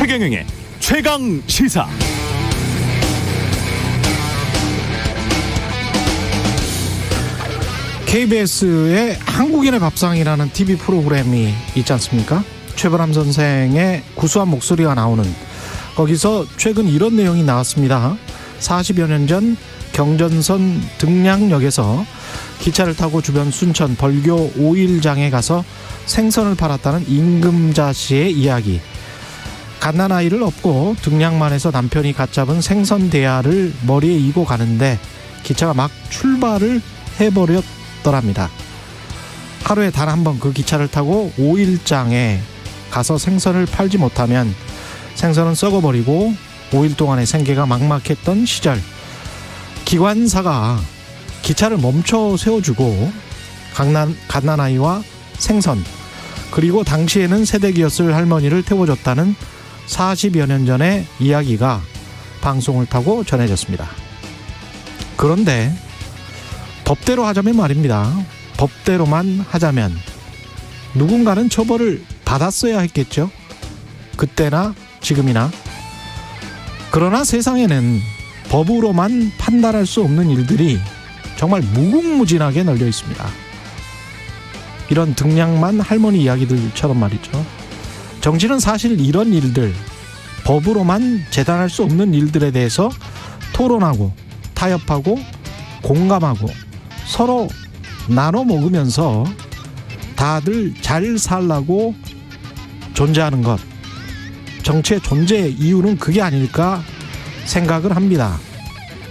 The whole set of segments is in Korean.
최경영의 최강 시사. KBS의 한국인의 밥상이라는 TV 프로그램이 있지 않습니까? 최불암 선생의 구수한 목소리가 나오는, 거기서 최근 이런 내용이 나왔습니다. 40여 년 전 경전선 등량역에서 기차를 타고 주변 순천 벌교 오일장에 가서 생선을 팔았다는 임금자 씨의 이야기. 갓난아이를 업고 등량만 해서 남편이 갓 잡은 생선 대야를 머리에 이고 가는데 기차가 막 출발을 해버렸더랍니다. 하루에 단 한 번 그 기차를 타고 오일장에 가서 생선을 팔지 못하면 생선은 썩어버리고 5일 동안의 생계가 막막했던 시절, 기관사가 기차를 멈춰 세워주고 갓난아이와 생선, 그리고 당시에는 새댁이었을 할머니를 태워줬다는 40여 년 전의 이야기가 방송을 타고 전해졌습니다. 그런데 법대로 하자면 말입니다. 법대로만 하자면 누군가는 처벌을 받았어야 했겠죠. 그때나 지금이나. 그러나 세상에는 법으로만 판단할 수 없는 일들이 정말 무궁무진하게 널려 있습니다. 이런 등량만 할머니 이야기들처럼 말이죠. 정치는 사실 이런 일들, 법으로만 재단할 수 없는 일들에 대해서 토론하고 타협하고 공감하고 서로 나눠 먹으면서 다들 잘 살라고 존재하는 것, 정치의 존재 이유는 그게 아닐까 생각을 합니다.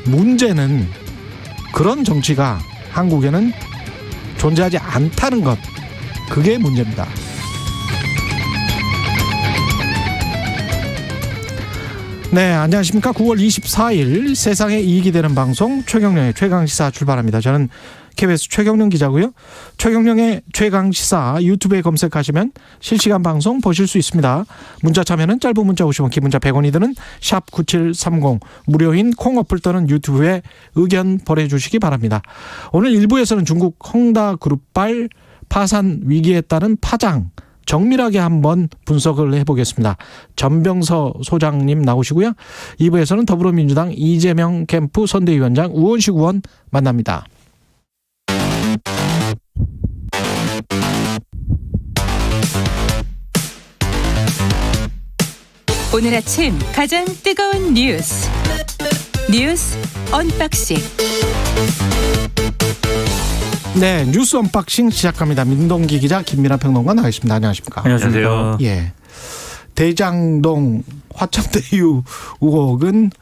문제는 그런 정치가 한국에는 존재하지 않다는 것, 그게 문제입니다. 네, 안녕하십니까. 9월 24일 세상에 이익이 되는 방송 최경영의 최강시사 출발합니다. 저는 KBS 최경영 기자고요. 최경영의 최강시사 유튜브에 검색하시면 실시간 방송 보실 수 있습니다. 문자 참여는 짧은 문자 50원, 긴 문자 100원이 드는 샵 9730, 무료인 콩 어플 또는 유튜브에 의견 보내주시기 바랍니다. 오늘 1부에서는 중국 헝다그룹발 파산 위기에 따른 파장 정밀하게 한번 분석을 해보겠습니다. 전병서 소장님 나오시고요. 2부에서는 더불어민주당 이재명 캠프 선대위원장 우원식 의원 만납니다. 오늘 아침 가장 뜨거운 뉴스 언박싱. 네, 뉴스 언박싱 시작합니다. 민동기 기자, 김민하 평론가 나와있습니다. 안녕하십니까? 안녕하세요. 예, 대장동 화천대유 의혹은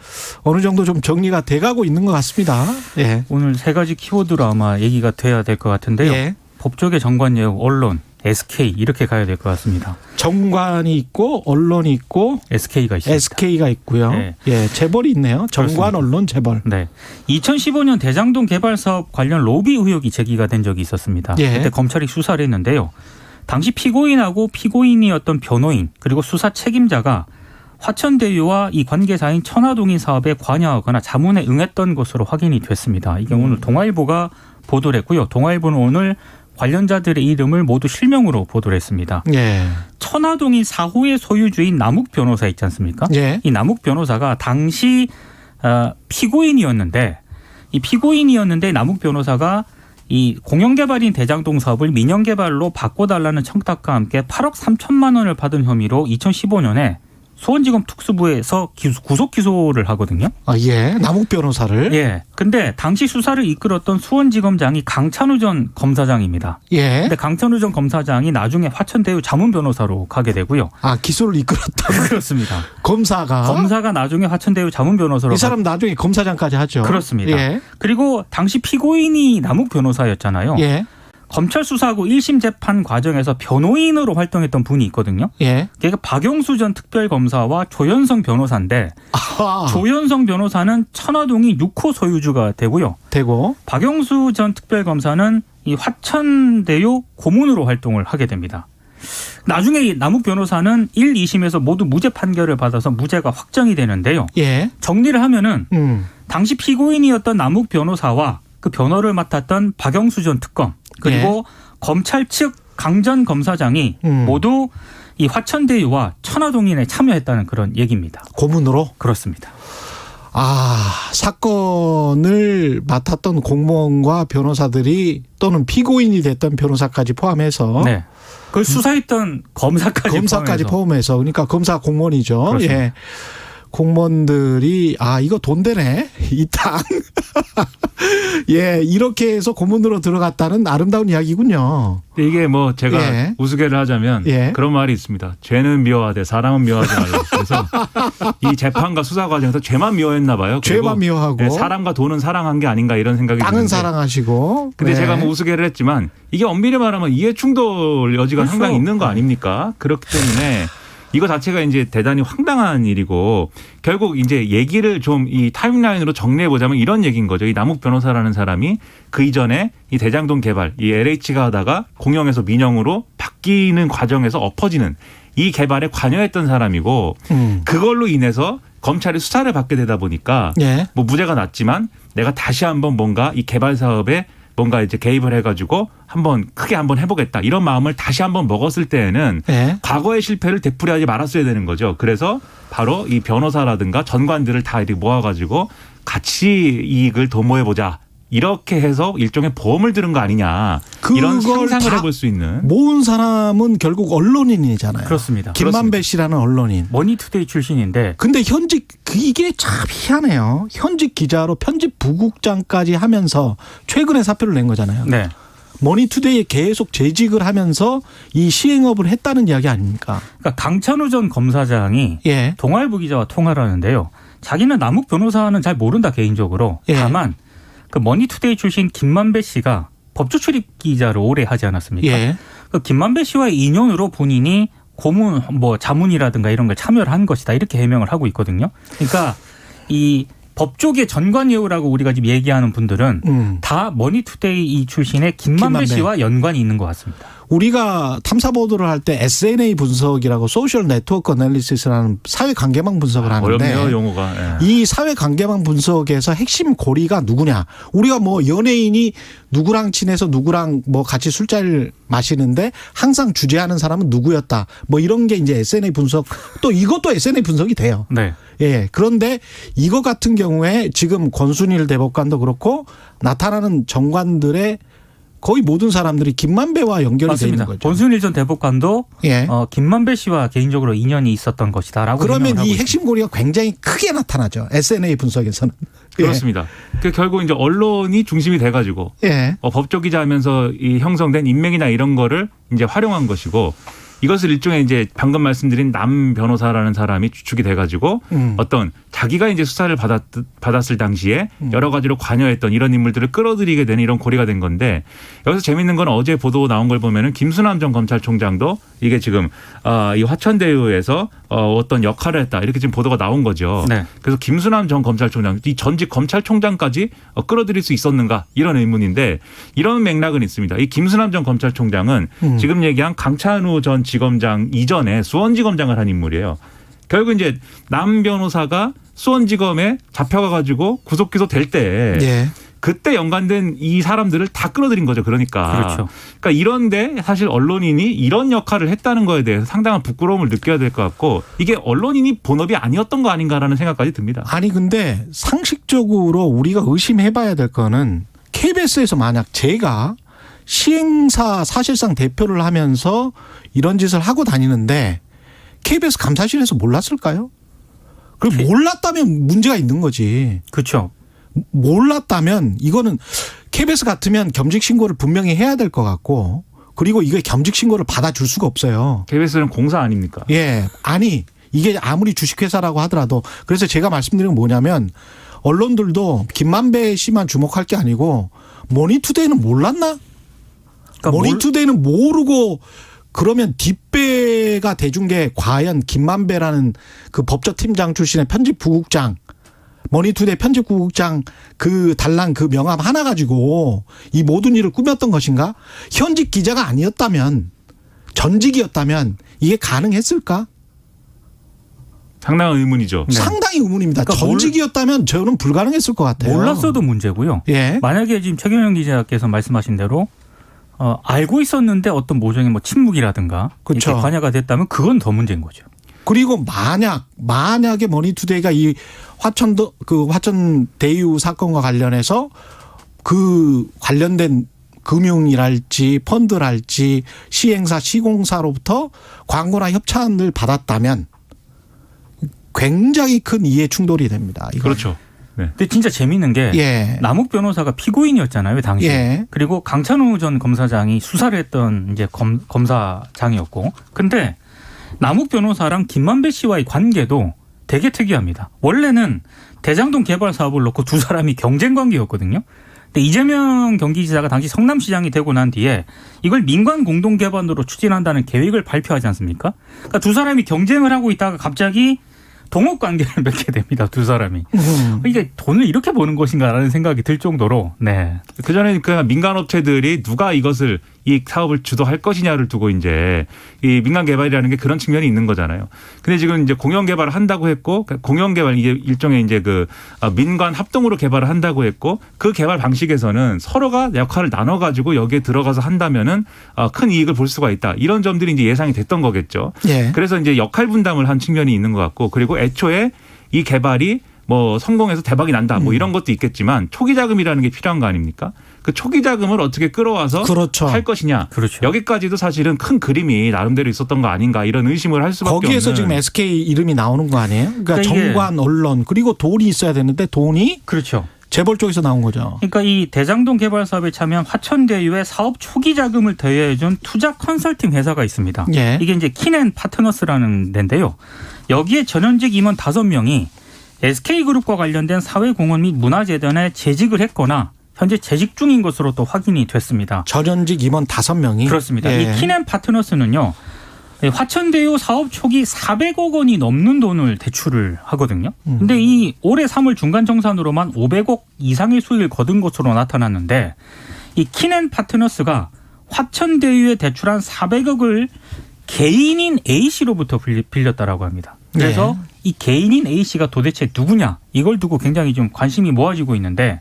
어느 정도 좀 정리가 돼가고 있는 것 같습니다. 예. 오늘 세 가지 키워드로 아마 얘기가 돼야 될 것 같은데요. 예. 법조계, 정관 내용, 언론, SK 이렇게 가야 될 것 같습니다. 정관이 있고 언론이 있고 SK가 있습니다. SK가 있고요. 네. 예, 재벌이 있네요. 정관, 그렇습니다. 언론, 재벌. 네, 2015년 대장동 개발 사업 관련 로비 의혹이 제기가 된 적이 있었습니다. 예. 그때 검찰이 수사를 했는데요. 당시 피고인하고 피고인이었던 변호인 그리고 수사 책임자가 화천대유와 이 관계사인 천화동인 사업에 관여하거나 자문에 응했던 것으로 확인이 됐습니다. 이게 오늘 동아일보가 보도를 했고요. 동아일보는 오늘 관련자들의 이름을 모두 실명으로 보도를 했습니다. 예. 천화동인 4호의 소유주인 남욱 변호사 있지 않습니까? 예. 이 남욱 변호사가 당시 피고인이었는데, 이 피고인이었는데 남욱 변호사가 이 공영개발인 대장동 사업을 민영개발로 바꿔달라는 청탁과 함께 8억 3천만 원을 받은 혐의로 2015년에 수원지검 특수부에서 구속 기소를 하거든요. 아, 예. 남욱 변호사를. 예. 근데 당시 수사를 이끌었던 수원지검장이 강찬우 전 검사장입니다. 예. 근데 강찬우 전 검사장이 나중에 화천대유 자문 변호사로 가게 되고요. 아, 기소를 이끌었던 그렇습니다. 검사가 나중에 화천대유 자문 변호사로 이 사람 나중에 검사장까지 하죠. 그렇습니다. 예. 그리고 당시 피고인이 남욱 변호사였잖아요. 예. 검찰 수사하고 1심 재판 과정에서 변호인으로 활동했던 분이 있거든요. 예. 그러니까 박영수 전 특별검사와 조현성 변호사인데, 아하. 조현성 변호사는 천화동이 6호 소유주가 되고요. 되고. 박영수 전 특별검사는 이 화천대유 고문으로 활동을 하게 됩니다. 나중에 이 남욱 변호사는 1, 2심에서 모두 무죄 판결을 받아서 무죄가 확정이 되는데요. 예. 정리를 하면은 당시 당시 피고인이었던 남욱 변호사와 그 변호를 맡았던 박영수 전 특검 그리고 검찰 측 강 전 검사장이 모두 이 화천대유와 천화동인에 참여했다는 그런 얘기입니다. 고문으로? 그렇습니다. 사건을 맡았던 공무원과 변호사들이 또는 피고인이 됐던 변호사까지 포함해서 네. 그걸 수사했던 검사까지 포함해서 그러니까 검사 공무원이죠. 그렇습니다. 예. 공무원들이 이거 돈 되네 이 땅. 예, 이렇게 해서 고문으로 들어갔다는 아름다운 이야기군요. 이게 뭐 제가 예. 우스개를 하자면 예. 그런 말이 있습니다. 죄는 미워하되 사람은 미워하지 말라. 그래서 이 재판과 수사 과정에서 죄만 미워했나 봐요. 그리고 죄만 미워하고 예, 사람과 돈은 사랑한 게 아닌가 이런 생각이 땅은 드는데. 사랑하시고. 근데 네. 제가 뭐 우스개를 했지만 이게 엄밀히 말하면 이해충돌 여지가 그렇죠. 상당히 있는 거 아닙니까? 그렇기 때문에 이거 자체가 이제 대단히 황당한 일이고 결국 이제 얘기를 좀 이 타임라인으로 정리해 보자면 이런 얘기인 거죠. 이 남욱 변호사라는 사람이 그 이전에 이 대장동 개발, 이 LH가 하다가 공영에서 민영으로 바뀌는 과정에서 엎어지는 이 개발에 관여했던 사람이고 그걸로 인해서 검찰이 수사를 받게 되다 보니까 예. 뭐 무죄가 났지만 내가 다시 한번 뭔가 이 개발 사업에 뭔가 이제 개입을 해가지고 크게 한번 해보겠다 이런 마음을 다시 한번 먹었을 때에는 예. 과거의 실패를 되풀이하지 말았어야 되는 거죠. 그래서 바로 이 변호사라든가 전관들을 다 이렇게 모아가지고 같이 이익을 도모해보자. 이렇게 해서 일종의 보험을 들은 거 아니냐. 이런 그걸 상상을 다 해볼 수 있는. 모은 사람은 결국 언론인이잖아요. 그렇습니다. 김만배 씨라는 언론인. 머니투데이 출신인데 근데 현직 이게 참 희한해요. 현직 기자로 편집 부국장까지 하면서 최근에 사표를 낸 거잖아요. 네. 머니투데이에 계속 재직을 하면서 이 시행업을 했다는 이야기 아닙니까? 그러니까 강찬우 전 검사장이 예. 동아일보 기자와 통화를 하는데요. 자기는 남욱 변호사는 잘 모른다 개인적으로. 예. 다만 그 머니투데이 출신 김만배 씨가 법조 출입 기자를 오래 하지 않았습니까? 예. 그 김만배 씨와의 인연으로 본인이 고문 뭐 자문이라든가 이런 걸 참여를 한 것이다 이렇게 해명을 하고 있거든요. 그러니까 이 법조계 전관예우라고 우리가 지금 얘기하는 분들은 다 머니투데이 이 출신의 김만배 씨와 연관이 있는 것 같습니다. 우리가 탐사 보도를 할 때 SNA 분석이라고 소셜 네트워크 애널리시스라는 사회 관계망 분석을 하는데 어렵네요, 용어가. 예. 이 사회 관계망 분석에서 핵심 고리가 누구냐? 우리가 뭐 연예인이 누구랑 친해서 누구랑 뭐 같이 술자리를 마시는데 항상 주재하는 사람은 누구였다. 뭐 이런 게 이제 SNA 분석 또 이것도 SNA 분석이 돼요. 네. 예. 그런데 이거 같은 경우에 지금 권순일 대법관도 그렇고 나타나는 정관들의 거의 모든 사람들이 김만배와 연결이 되어 있는 맞습니다. 거죠. 권순일 전 대법관도 예. 김만배 씨와 개인적으로 인연이 있었던 것이다라고 그러면 해명을 하고 이 있습니다. 핵심 고리가 굉장히 크게 나타나죠. SNA 분석에서는. 그렇습니다. 그 결국 이제 언론이 중심이 돼가지고 예. 법조 기자하면서 이 형성된 인맥이나 이런 거를 이제 활용한 것이고 이것을 일종의 이제 방금 말씀드린 남 변호사라는 사람이 주축이 돼가지고 어떤 자기가 이제 수사를 받았을 당시에 여러 가지로 관여했던 이런 인물들을 끌어들이게 되는 이런 고리가 된 건데 여기서 재밌는 건 어제 보도 나온 걸 보면은 김수남 전 검찰총장도 이게 지금 이 화천대유에서 어떤 역할을 했다 이렇게 지금 보도가 나온 거죠. 네. 그래서 김수남 전 검찰총장 이 전직 검찰총장까지 끌어들일 수 있었는가 이런 의문인데 이런 맥락은 있습니다. 이 김수남 전 검찰총장은 지금 얘기한 강찬우 전 지검장 이전에 수원지검장을 한 인물이에요. 결국 이제 남 변호사가 수원지검에 잡혀가가지고 구속 기소될 때 예. 그때 연관된 이 사람들을 다 끌어들인 거죠. 그러니까. 그렇죠. 그러니까 이런데 사실 언론인이 이런 역할을 했다는 거에 대해서 상당한 부끄러움을 느껴야 될 것 같고 이게 언론인이 본업이 아니었던 거 아닌가라는 생각까지 듭니다. 아니 근데 상식적으로 우리가 의심해봐야 될 거는 KBS에서 만약 제가 시행사 사실상 대표를 하면서 이런 짓을 하고 다니는데 KBS 감사실에서 몰랐을까요? 그리고 몰랐다면 문제가 있는 거지. 그렇죠. 몰랐다면 이거는 KBS 같으면 겸직 신고를 분명히 해야 될 것 같고 그리고 이게 겸직 신고를 받아줄 수가 없어요. KBS는 공사 아닙니까? 예. 아니 이게 아무리 주식회사라고 하더라도 그래서 제가 말씀드린 건 뭐냐면 언론들도 김만배 씨만 주목할 게 아니고 머니투데이는 몰랐나? 그러니까 머니투데이는 모르고 그러면 뒷배가 대준 게 과연 김만배라는 그 법조팀장 출신의 편집부국장 머니투데이 편집부국장 그 달랑 그 명함 하나 가지고 이 모든 일을 꾸몄던 것인가? 현직 기자가 아니었다면 전직이었다면 이게 가능했을까? 상당한 의문이죠. 네. 상당히 의문입니다. 그러니까 전직이었다면 저는 불가능했을 것 같아요. 몰랐어도 문제고요. 예. 만약에 지금 최경영 기자께서 말씀하신 대로 알고 있었는데 어떤 모종의 뭐 침묵이라든가 그쵸. 이렇게 관여가 됐다면 그건 더 문제인 거죠. 그리고 만약에 머니투데이가 이 화천 대유 사건과 관련해서 그 관련된 금융이랄지 펀드랄지 시행사 시공사로부터 광고나 협찬을 받았다면 굉장히 큰 이해 충돌이 됩니다. 이건. 그렇죠. 네. 근데 진짜 재밌는 게 예. 남욱 변호사가 피고인이었잖아요, 당시에. 예. 그리고 강찬호 전 검사장이 수사를 했던 이제 검사장이었고. 근데 남욱 변호사랑 김만배 씨와의 관계도 되게 특이합니다. 원래는 대장동 개발 사업을 놓고 두 사람이 경쟁 관계였거든요. 근데 이재명 경기지사가 당시 성남시장이 되고 난 뒤에 이걸 민관 공동 개발으로 추진한다는 계획을 발표하지 않습니까? 그러니까 두 사람이 경쟁을 하고 있다가 갑자기 동업 관계를 맺게 됩니다. 두 사람이. 이게 돈을 이렇게 버는 것인가라는 생각이 들 정도로. 네. 그전에 그 민간 업체들이 누가 이것을 이 사업을 주도할 것이냐를 두고 이제 이 민간 개발이라는 게 그런 측면이 있는 거잖아요. 근데 지금 이제 공영 개발을 한다고 했고 공영 개발 이게 일종의 이제 그 민관 합동으로 개발을 한다고 했고 그 개발 방식에서는 서로가 역할을 나눠 가지고 여기에 들어가서 한다면은 큰 이익을 볼 수가 있다. 이런 점들이 이제 예상이 됐던 거겠죠. 예. 그래서 이제 역할 분담을 한 측면이 있는 것 같고 그리고 애초에 이 개발이 뭐 성공해서 대박이 난다 뭐 이런 것도 있겠지만 초기 자금이라는 게 필요한 거 아닙니까? 그 초기 자금을 어떻게 끌어와서 그렇죠. 할 것이냐. 그렇죠. 여기까지도 사실은 큰 그림이 나름대로 있었던 거 아닌가 이런 의심을 할 수밖에 없는. 거기에서 지금 SK 이름이 나오는 거 아니에요? 그러니까 정관, 언론 그리고 돈이 있어야 되는데 돈이 그렇죠. 재벌 쪽에서 나온 거죠. 그러니까 이 대장동 개발 사업에 참여한 화천대유의 사업 초기 자금을 대여해준 투자 컨설팅 회사가 있습니다. 예. 이게 이제 킨앤 파트너스라는 데인데요. 여기에 전현직 임원 5명이 SK그룹과 관련된 사회공헌 및 문화재단에 재직을 했거나 현재 재직 중인 것으로 또 확인이 됐습니다. 전현직 임원 5명이. 그렇습니다. 예. 이 킨앤 파트너스는요. 화천대유 사업 초기 400억 원이 넘는 돈을 대출을 하거든요. 근데 이 올해 3월 중간정산으로만 500억 이상의 수익을 거둔 것으로 나타났는데 이 킨앤 파트너스가 화천대유에 대출한 400억을 개인인 A씨로부터 빌렸다라고 합니다. 그래서 네. 이 개인인 A씨가 도대체 누구냐 이걸 두고 굉장히 좀 관심이 모아지고 있는데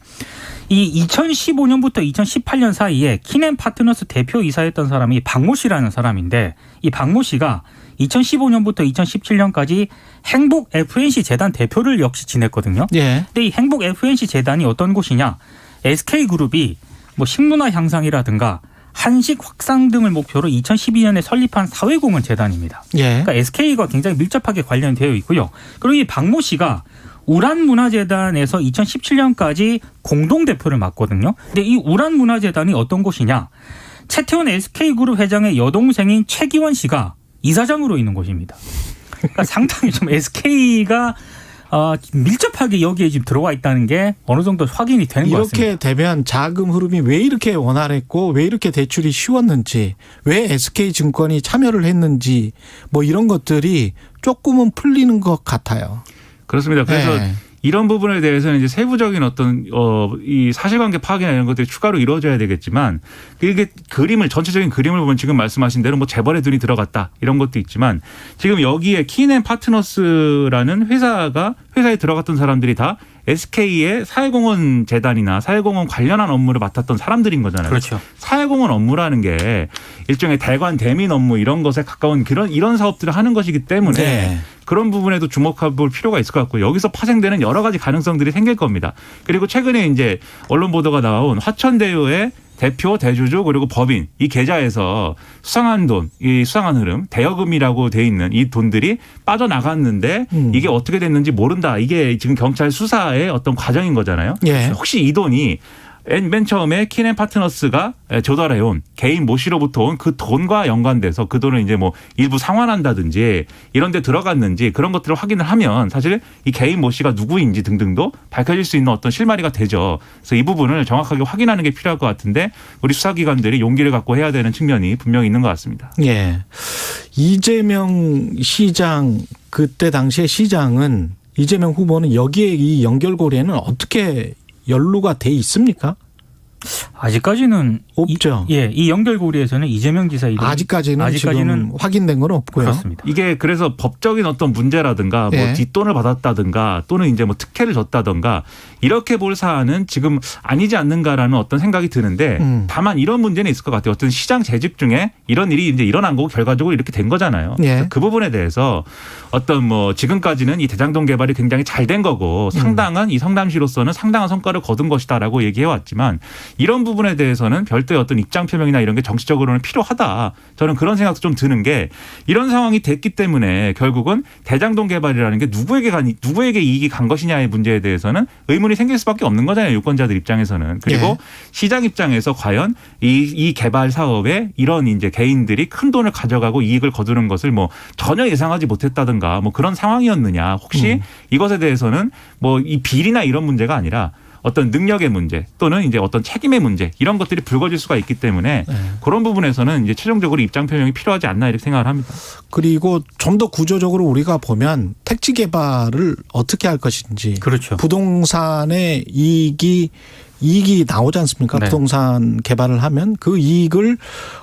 이 2015년부터 2018년 사이에 킨앤 파트너스 대표이사였던 사람이 박모 씨라는 사람인데 이 박모 씨가 2015년부터 2017년까지 행복 FNC 재단 대표를 역시 지냈거든요. 예. 근데 이 행복 FNC 재단이 어떤 곳이냐? SK그룹이 뭐 식문화 향상이라든가 한식 확산 등을 목표로 2012년에 설립한 사회공헌 재단입니다. 예. 그러니까 SK가 굉장히 밀접하게 관련되어 있고요. 그리고 이 박모 씨가 우란문화재단에서 2017년까지 공동대표를 맡거든요. 근데 이 우란문화재단이 어떤 곳이냐. 채태원 SK그룹 회장의 여동생인 최기원 씨가 이사장으로 있는 곳입니다. 그러니까 상당히 좀 SK가 밀접하게 여기에 지금 들어와 있다는 게 어느 정도 확인이 되는 것 같습니다. 이렇게 되면 자금 흐름이 왜 이렇게 원활했고 왜 이렇게 대출이 쉬웠는지 왜 SK증권이 참여를 했는지 뭐 이런 것들이 조금은 풀리는 것 같아요. 그렇습니다. 그래서 네. 이런 부분에 대해서는 이제 세부적인 어떤 이 사실관계 파악이나 이런 것들이 추가로 이루어져야 되겠지만 이게 전체적인 그림을 보면 지금 말씀하신 대로 뭐 재벌의 돈이 들어갔다 이런 것도 있지만 지금 여기에 킨앤 파트너스라는 회사에 들어갔던 사람들이 다 SK의 사회공헌 재단이나 사회공헌 관련한 업무를 맡았던 사람들인 거잖아요. 그렇죠. 사회공헌 업무라는 게 일종의 대관 대민 업무 이런 것에 가까운 이런 사업들을 하는 것이기 때문에 네. 그런 부분에도 주목해 볼 필요가 있을 것 같고 여기서 파생되는 여러 가지 가능성들이 생길 겁니다. 그리고 최근에 이제 언론 보도가 나온 화천대유의 대표, 대주주 그리고 법인 이 계좌에서 수상한 돈, 이 수상한 흐름, 대여금이라고 돼 있는 이 돈들이 빠져나갔는데 이게 어떻게 됐는지 모른다. 이게 지금 경찰 수사의 어떤 과정인 거잖아요. 예. 혹시 이 돈이 맨 처음에 킨앤 파트너스가 조달해온 개인 모 씨로부터 온 그 돈과 연관돼서 그 돈을 이제 뭐 일부 상환한다든지 이런 데 들어갔는지 그런 것들을 확인을 하면 사실 이 개인 모 씨가 누구인지 등등도 밝혀질 수 있는 어떤 실마리가 되죠. 그래서 이 부분을 정확하게 확인하는 게 필요할 것 같은데 우리 수사기관들이 용기를 갖고 해야 되는 측면이 분명히 있는 것 같습니다. 예. 이재명 시장 그때 당시에 시장은 이재명 후보는 여기에 이 연결고리에는 어떻게 연루가 돼 있습니까? 아직까지는 없죠. 이 연결고리에서는 이재명 지사 이름 아직까지는 지금 확인된 건 없고요. 그렇습니다. 이게 그래서 법적인 어떤 문제라든가 뭐 예. 뒷돈을 받았다든가 또는 이제 뭐 특혜를 줬다든가 이렇게 볼 사안은 지금 아니지 않는가라는 어떤 생각이 드는데 다만 이런 문제는 있을 것 같아요. 어떤 시장 재직 중에 이런 일이 이제 일어난 거고 결과적으로 이렇게 된 거잖아요. 예. 그 부분에 대해서 어떤 뭐 지금까지는 이 대장동 개발이 굉장히 잘 된 거고 상당한 이 성남시로서는 상당한 성과를 거둔 것이다라고 얘기해 왔지만 이런 부분에 대해서는 별도의 어떤 입장 표명이나 이런 게 정치적으로는 필요하다. 저는 그런 생각도 좀 드는 게 이런 상황이 됐기 때문에 결국은 대장동 개발이라는 게 누구에게 이익이 간 것이냐의 문제에 대해서는 의문이 생길 수밖에 없는 거잖아요. 유권자들 입장에서는. 그리고 예. 시장 입장에서 과연 이 개발 사업에 이런 이제 개인들이 큰 돈을 가져가고 이익을 거두는 것을 뭐 전혀 예상하지 못했다든가 뭐 그런 상황이었느냐. 혹시 이것에 대해서는 뭐 이 비리나 이런 문제가 아니라 어떤 능력의 문제 또는 이제 어떤 책임의 문제 이런 것들이 불거질 수가 있기 때문에 그런 부분에서는 이제 최종적으로 입장 표명이 필요하지 않나 이렇게 생각을 합니다. 그리고 좀 더 구조적으로 우리가 보면 택지 개발을 어떻게 할 것인지 그렇죠. 부동산의 이익이 나오지 않습니까? 네. 부동산 개발을 하면 그 이익을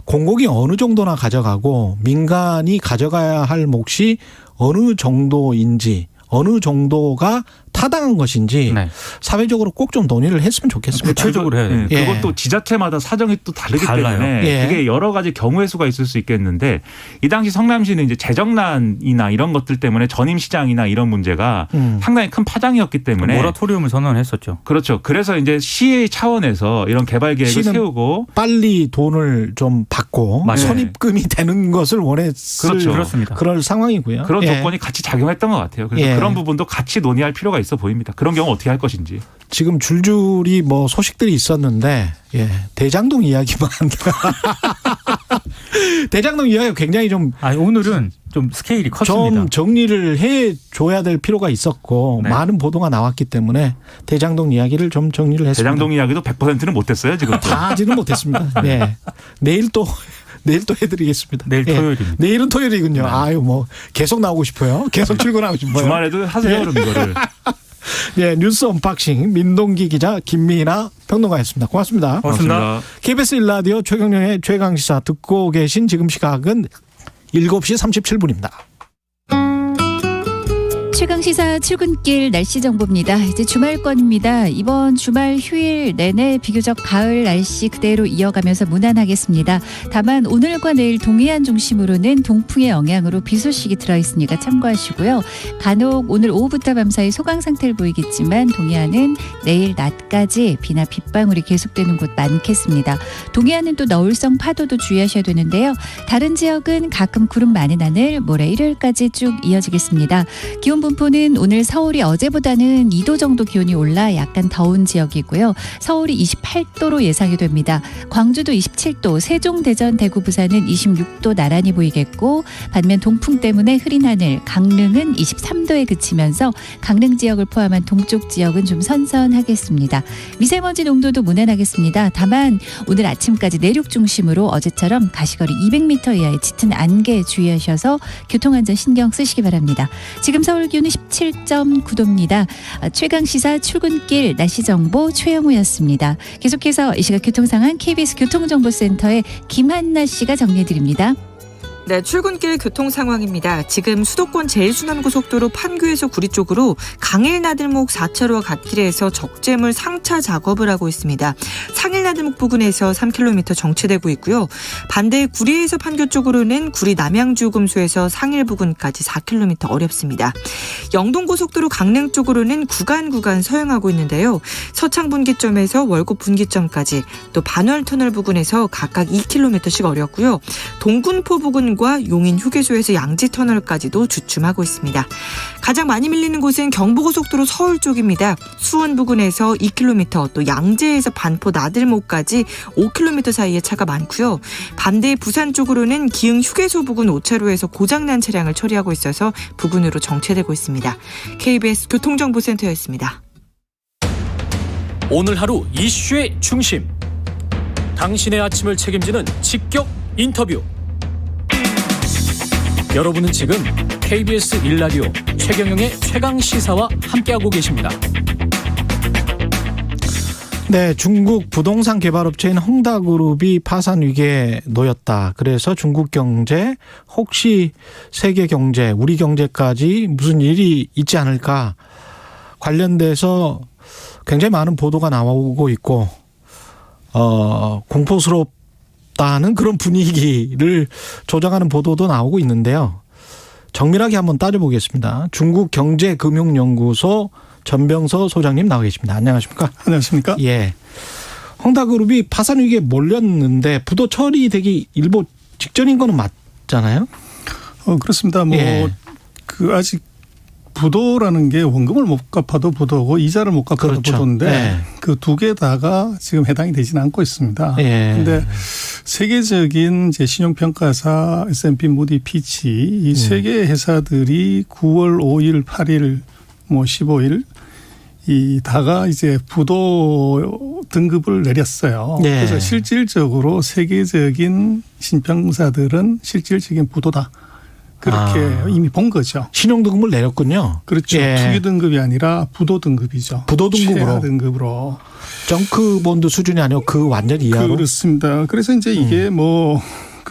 공공이 어느 정도나 가져가고 민간이 가져가야 할 몫이 어느 정도인지 어느 정도가 타당한 것인지 네. 사회적으로 꼭 좀 논의를 했으면 좋겠습니다. 구체적으로 해야 돼요. 예. 그것도 지자체마다 사정이 또 다르기 달라요. 때문에 예. 그게 여러 가지 경우의 수가 있을 수 있겠는데 이 당시 성남시는 이제 재정난이나 이런 것들 때문에 전임시장이나 이런 문제가 상당히 큰 파장이었기 때문에 모라토리움을 선언했었죠. 그렇죠. 그래서 이제 시의 차원에서 이런 개발 계획을 시는 세우고 빨리 돈을 좀 받고 맞아요. 선입금이 되는 것을 원했을 그렇죠. 그렇습니다. 그럴 상황이고요. 그런 예. 조건이 같이 작용했던 것 같아요. 그래서 예. 그런 부분도 같이 논의할 필요가 있어 보입니다. 그런 경우 어떻게 할 것인지. 지금 줄줄이 뭐 소식들이 있었는데 대장동 이야기만 대장동 이야기가 굉장히 좀 오늘은 좀 스케일이 컸습니다. 좀 정리를 해줘야 될 필요가 있었고 네. 많은 보도가 나왔기 때문에 대장동 이야기를 좀 정리를 했습니다. 대장동 이야기도 100%는 못했어요 지금. 다 하지는 못했습니다. 네. 내일 또 해드리겠습니다. 내일 예. 토요일입니다. 내일은 토요일이군요. 아유 뭐 계속 나오고 싶어요. 계속 출근하고 싶어요. 주말에도 하세요 그럼 이거를. 네, 뉴스 언박싱 민동기 기자 김미나 평론가였습니다. 고맙습니다. 고맙습니다. KBS 1라디오 최경영의 최강시사 듣고 계신 지금 시각은 7시 37분입니다. 최강시사 출근길 날씨 정보입니다. 이제 주말권입니다. 이번 주말 휴일 내내 비교적 가을 날씨 그대로 이어가면서 무난하겠습니다. 다만 오늘과 내일 동해안 중심으로는 동풍의 영향으로 비 소식이 들어있으니까 참고하시고요. 간혹 오늘 오후부터 밤사이 소강 상태를 보이겠지만 동해안은 내일 낮까지 비나 빗방울이 계속되는 곳 많겠습니다. 동해안은 또 너울성 파도도 주의하셔야 되는데요. 다른 지역은 가끔 구름 많은 하늘 모레 일요일까지 쭉 이어지겠습니다. 기온 분포는 오늘 서울이 어제보다는 2도 정도 기온이 올라 약간 더운 지역이고요. 서울이 28도로 예상이 됩니다. 광주도 27도, 세종, 대전, 대구, 부산은 26도 나란히 보이겠고 반면 동풍 때문에 흐린 하늘, 강릉은 23도에 그치면서 강릉 지역을 포함한 동쪽 지역은 좀 선선하겠습니다. 미세먼지 농도도 무난하겠습니다. 다만 오늘 아침까지 내륙 중심으로 어제처럼 가시거리 200m 이하의 짙은 안개 주의하셔서 교통안전 신경 쓰시기 바랍니다. 지금 서울 기온은 17.9도입니다. 최강시사 출근길 날씨정보 최영우였습니다. 계속해서 이 시각 교통상황 KBS 교통정보센터의 김한나 씨가 정리해드립니다. 네, 출근길 교통 상황입니다. 지금 수도권 제1순환고속도로 판교에서 구리 쪽으로 강일나들목 4차로와 갓길에서 적재물 상차 작업을 하고 있습니다. 상일나들목 부근에서 3km 정체되고 있고요. 반대 구리에서 판교 쪽으로는 구리 남양주금소에서 상일 부근까지 4km 어렵습니다. 영동고속도로 강릉 쪽으로는 구간 서행하고 있는데요. 서창 분기점에서 월곡 분기점까지 또 반월터널 부근에서 각각 2km씩 어렵고요. 동군포 부근 과 용인 휴게소에서 양지터널까지도 주춤하고 있습니다. 가장 많이 밀리는 곳은 경부고속도로 서울 쪽입니다. 수원 부근에서 2km, 또 양재에서 반포 나들목까지 5km 사이에 차가 많고요. 반대 부산 쪽으로는 기흥 휴게소 부근 5차로에서 고장난 차량을 처리하고 있어서 부근으로 정체되고 있습니다. KBS 교통정보센터였습니다. 오늘 하루 이슈의 중심. 당신의 아침을 책임지는 직격 인터뷰. 여러분은 지금 KBS 1라디오 최경영의 최강시사와 함께하고 계십니다. 네, 중국 부동산 개발업체인 헝다그룹이 파산 위기에 놓였다. 그래서 중국 경제, 혹시 세계 경제, 우리 경제까지 무슨 일이 있지 않을까 관련돼서 굉장히 많은 보도가 나오고 있고 공포스럽다는 그런 분위기를 조장하는 보도도 나오고 있는데요. 정밀하게 한번 따져보겠습니다. 중국경제금융연구소 전병서 소장님 나와 계십니다. 안녕하십니까? 안녕하십니까? 예. 헝다그룹이 파산 위기에 몰렸는데 부도 처리되기 일보 직전인 거는 맞잖아요? 그렇습니다. 예. 아직 부도라는 게 원금을 못 갚아도 부도고 이자를 못 갚아도 그렇죠. 부도인데 예. 그 두 개 다가 지금 해당이 되지는 않고 있습니다. 그런데 예. 세계적인 이제 신용평가사 S&P, 무디, 피치 이 세 개 회사들이 9월 5일, 8일, 15일 이 다가 이제 부도 등급을 내렸어요. 네. 그래서 실질적으로 세계적인 신평사들은 실질적인 부도다. 그렇게 이미 본 거죠. 신용등급을 내렸군요. 그렇죠. 예. 투기 등급이 아니라 부도 등급이죠. 부도 등급으로. 최하 등급으로. 정크본드 수준이 아니고 그 완전 이하로. 그렇습니다. 그래서 이제 이게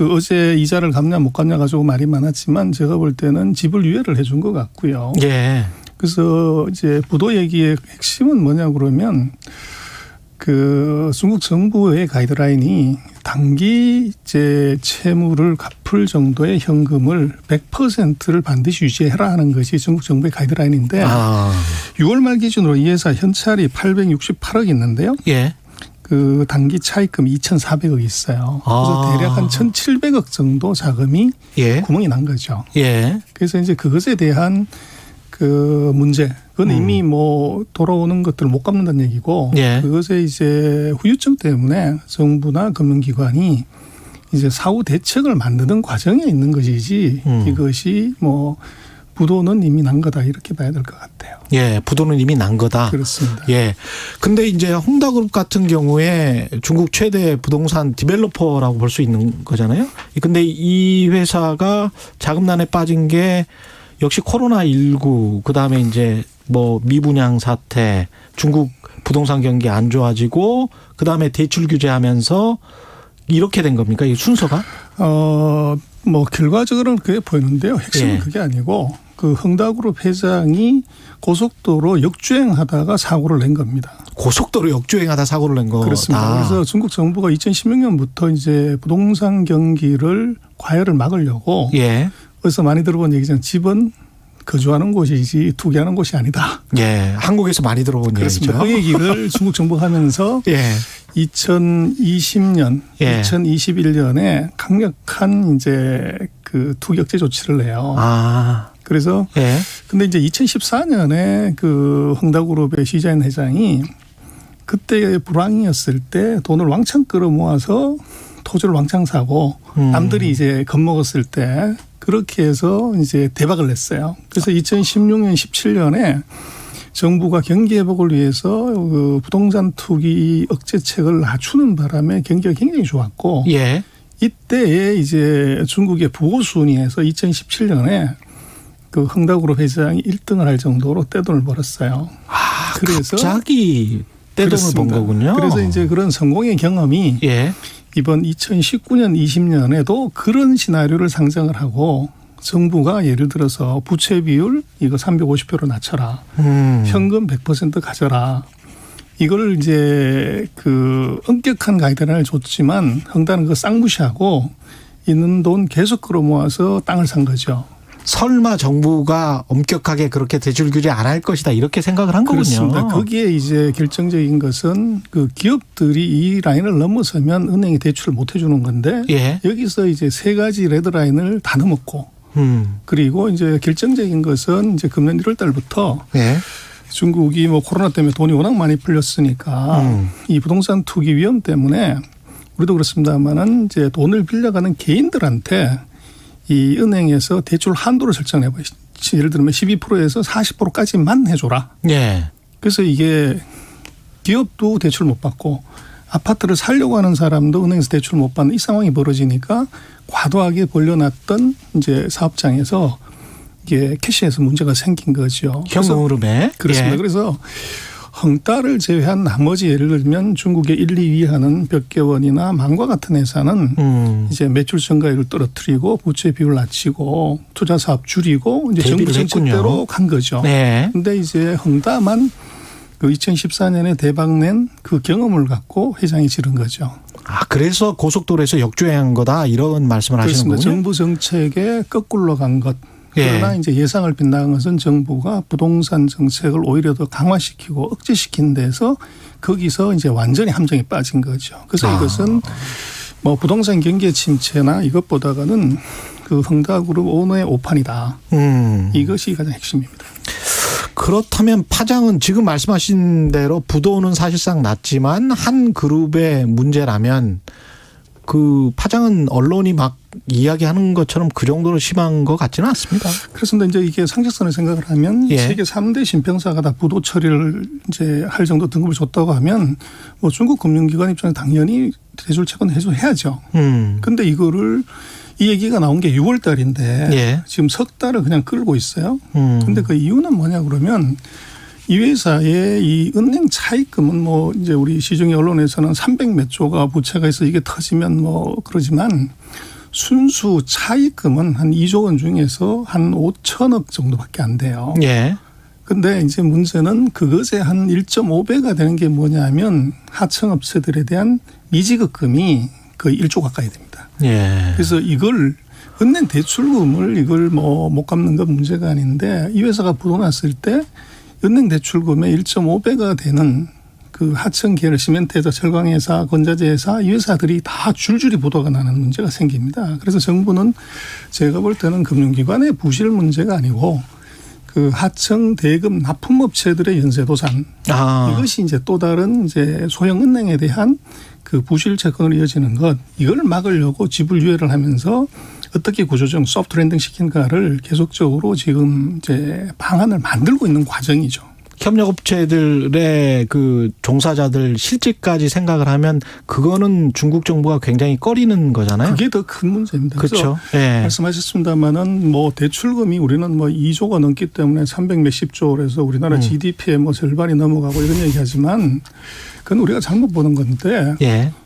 어제 이자를 갚냐 못 갚냐 가지고 말이 많았지만 제가 볼 때는 지불 유예를 해준 것 같고요. 예. 그래서 이제 부도 얘기의 핵심은 뭐냐 그러면 중국 정부의 가이드라인이 단기 이제 채무를 갚을 정도의 현금을 100%를 반드시 유지해라 하는 것이 중국 정부의 가이드라인인데 6월 말 기준으로 이 회사 현찰이 868억 있는데요. 예. 그 단기 차입금이 2,400억 있어요. 그래서 대략 한 1,700억 정도 자금이 구멍이 난 거죠. 예. 그래서 이제 그것에 대한 그 문제, 그건 이미 돌아오는 것들을 못 갚는다는 얘기고, 그것에 이제 후유증 때문에 정부나 금융기관이 이제 사후 대책을 만드는 과정에 있는 것이지, 이것이 부도는 이미 난 거다 이렇게 봐야 될 것 같아요. 예, 부도는 이미 난 거다. 그렇습니다. 예. 근데 이제 헝다그룹 같은 경우에 중국 최대 부동산 디벨로퍼라고 볼 수 있는 거잖아요. 근데 이 회사가 자금난에 빠진 게 역시 코로나19 그다음에 이제 미분양 사태, 중국 부동산 경기 안 좋아지고 그다음에 대출 규제하면서 이렇게 된 겁니까? 이 순서가? 결과적으로는 그게 보이는데요. 핵심은 그게 아니고 그 헝다그룹 회장이 고속도로 역주행하다가 사고를 낸 겁니다. 고속도로 역주행하다 사고를 낸 거다. 그렇습니다. 그래서 중국 정부가 2016년부터 이제 부동산 경기를 과열을 막으려고 어디서 많이 들어본 얘기잖아요. 집은 거주하는 곳이지 투기하는 곳이 아니다. 예, 한국에서 많이 들어본 그렇습니다. 얘기죠. 그 얘기를 중국 정부가 하면서 2020년, 2021년에 강력한 이제 그 투기 억제 조치를 내요. 그래서 근데 이제 2014년에 그 헝다그룹의 시자인 회장이 그때 불황이었을 때 돈을 왕창 끌어모아서 토지를 왕창 사고 남들이 이제 겁먹었을 때 그렇게 해서 이제 대박을 냈어요. 그래서 2016년, 17년에 정부가 경기 회복을 위해서 그 부동산 투기 억제책을 낮추는 바람에 경기가 굉장히 좋았고 이때에 이제 중국의 부호 순위에서 2017년에 그 헝다그룹 회장이 1등을 할 정도로 떼돈을 벌었어요. 그래서 갑자기 떼돈을 번 거군요. 그래서 이제 그런 성공의 경험이 이번 2019년, 20년에도 그런 시나리오를 상정을 하고 정부가 예를 들어서 부채 비율 이거 350%로 낮춰라. 현금 100% 가져라. 이걸 이제 그 엄격한 가이드라인을 줬지만 헝다는 그거 쌍무시하고 있는 돈 계속 끌어모아서 땅을 산 거죠. 설마 정부가 엄격하게 그렇게 대출 규제 안 할 것이다 이렇게 생각을 한 거군요. 그렇습니다. 거기에 이제 결정적인 것은 그 기업들이 이 라인을 넘어서면 은행이 대출을 못 해주는 건데 여기서 이제 세 가지 레드라인을 다 넘었고 그리고 이제 결정적인 것은 이제 금년 1월 달부터 중국이 코로나 때문에 돈이 워낙 많이 풀렸으니까 이 부동산 투기 위험 때문에 우리도 그렇습니다만은 이제 돈을 빌려가는 개인들한테 이 은행에서 대출 한도를 설정해봐요. 예를 들면 12%에서 40%까지만 해줘라. 그래서 이게 기업도 대출 못 받고 아파트를 살려고 하는 사람도 은행에서 대출 못 받는 이 상황이 벌어지니까 과도하게 벌려놨던 이제 사업장에서 이게 캐시에서 문제가 생긴 거죠. 현금 흐름에. 그렇습니다. 그래서 헝다를 제외한 나머지 예를 들면 중국의 1, 2위 하는 벽개원이나 망과 같은 회사는 이제 매출 증가율을 떨어뜨리고 부채 비율을 낮추고 투자 사업 줄이고 이제 정부 정책대로 간 거죠. 그런데 이제 헝다만 그 2014년에 대박낸 그 경험을 갖고 회장이 지른 거죠. 아, 그래서 고속도로에서 역주행한 거다 이런 말씀을 하시는 거군요. 정부 정책에 거꾸로 간 것. 그러나 이제 예상을 빗나간 것은 정부가 부동산 정책을 오히려 더 강화시키고 억제시킨 데서 거기서 이제 완전히 함정에 빠진 거죠. 그래서 이것은 뭐 부동산 경기 침체나 이것보다는 그 헝다그룹 오너의 오판이다. 이것이 가장 핵심입니다. 그렇다면 파장은 지금 말씀하신 대로 부도는 사실상 낮지만 한 그룹의 문제라면 그 파장은 언론이 막 이야기하는 것처럼 그 정도로 심한 것 같지는 않습니다. 그렇습니다. 이제 이게 상식선을 생각을 하면 세계 3대 신평사가 다 부도 처리를 이제 할 정도 등급을 줬다고 하면 뭐 중국 금융기관 입장에 당연히 대출 채권 해줘야죠. 그런데 이거를 이 얘기가 나온 게 6월 달인데 지금 석 달을 그냥 끌고 있어요. 그런데 그 이유는 뭐냐 그러면 이 회사의 이 은행 차입금은 뭐 이제 우리 시중의 언론에서는 300몇 조가 부채가 있어 이게 터지면 뭐 그러지만 순수 차입금은 한 2조 원 중에서 한 5천억 정도밖에 안 돼요. 근데 이제 문제는 그것의 한 1.5배가 되는 게 뭐냐면 하청업체들에 대한 미지급금이 거의 1조 가까이 됩니다. 그래서 이걸 은행 대출금을 이걸 뭐 못 갚는 건 문제가 아닌데 이 회사가 부도 났을 때 은행 대출금의 1.5배가 되는 그 하청 계열 시멘트회사, 철강회사, 건자재회사 이 회사들이 다 줄줄이 부도가 나는 문제가 생깁니다. 그래서 정부는 제가 볼 때는 금융기관의 부실 문제가 아니고 그 하청 대금 납품업체들의 연쇄도산 이것이 이제 또 다른 이제 소형 은행에 대한 그 부실 채권으로 이어지는 것 이걸 막으려고 지불 유예를 하면서 어떻게 구조적 소프트 랜딩 시킨가를 계속적으로 지금 이제 방안을 만들고 있는 과정이죠. 협력업체들의 그 종사자들 실직까지 생각을 하면 그거는 중국 정부가 굉장히 꺼리는 거잖아요. 그게 더 큰 문제입니다. 그렇죠. 말씀하셨습니다만은 뭐 대출금이 우리는 뭐 2조가 넘기 때문에 300 몇십 조에서 우리나라 GDP의 뭐 절반이 넘어가고 이런 얘기하지만 그건 우리가 잘못 보는 건데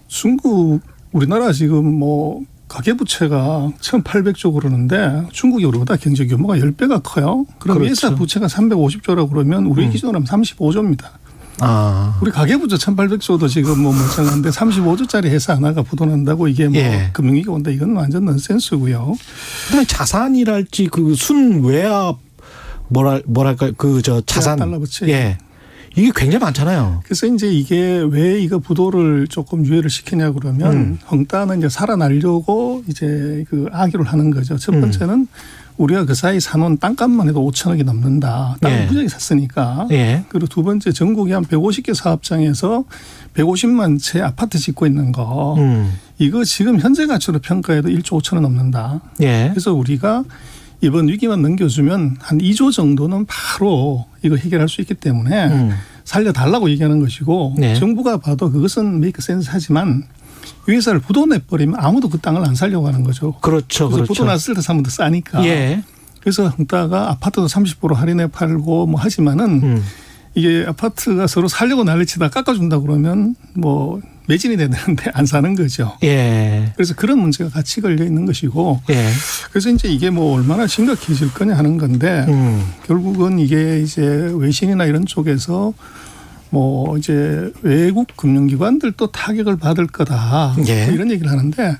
중국 우리나라 지금 뭐 가계부채가 1,800조 그러는데 중국이 우리보다 경제 규모가 10배가 커요. 그럼 회사 부채가 350조라고 그러면 우리 기준으로 하면 35조입니다. 우리 가계부채 1,800조도 지금 뭐 멀쩡한데 35조짜리 회사 하나가 부도난다고 이게 뭐 금융위기가 온다. 이건 완전 넌센스고요. 그다음에 자산이랄지 그 순외압 뭐랄까 그 저 자산 달러부채. 이게 굉장히 많잖아요. 그래서 이제 이게 왜 이거 부도를 조금 유예를 시키냐 그러면 헝다는 이제 살아나려고 이제 그 악유를 하는 거죠. 첫 번째는 우리가 그 사이 사놓은 땅값만 해도 5천억이 넘는다. 땅을 무지하게 샀으니까. 그리고 두 번째 전국에 한 150개 사업장에서 150만 채 아파트 짓고 있는 거. 이거 지금 현재 가치로 평가해도 1조 5천억 넘는다. 그래서 우리가 이번 위기만 넘겨주면 한 2조 정도는 바로 이거 해결할 수 있기 때문에 살려달라고 얘기하는 것이고 정부가 봐도 그것은 메이크 센스 하지만 이 회사를 부도 내버리면 아무도 그 땅을 안 살려고 하는 거죠. 그래서 부도 났을 때 사면 더 싸니까. 그래서 헝다가 아파트도 30% 할인해 팔고 뭐 하지만은 이게 아파트가 서로 살려고 난리치다 깎아준다 그러면 뭐 매진이 되는데 안 사는 거죠. 그래서 그런 문제가 같이 걸려 있는 것이고 그래서 이제 이게 뭐 얼마나 심각해질 거냐 하는 건데 결국은 이게 이제 외신이나 이런 쪽에서 뭐 이제 외국 금융기관들도 타격을 받을 거다 뭐 이런 얘기를 하는데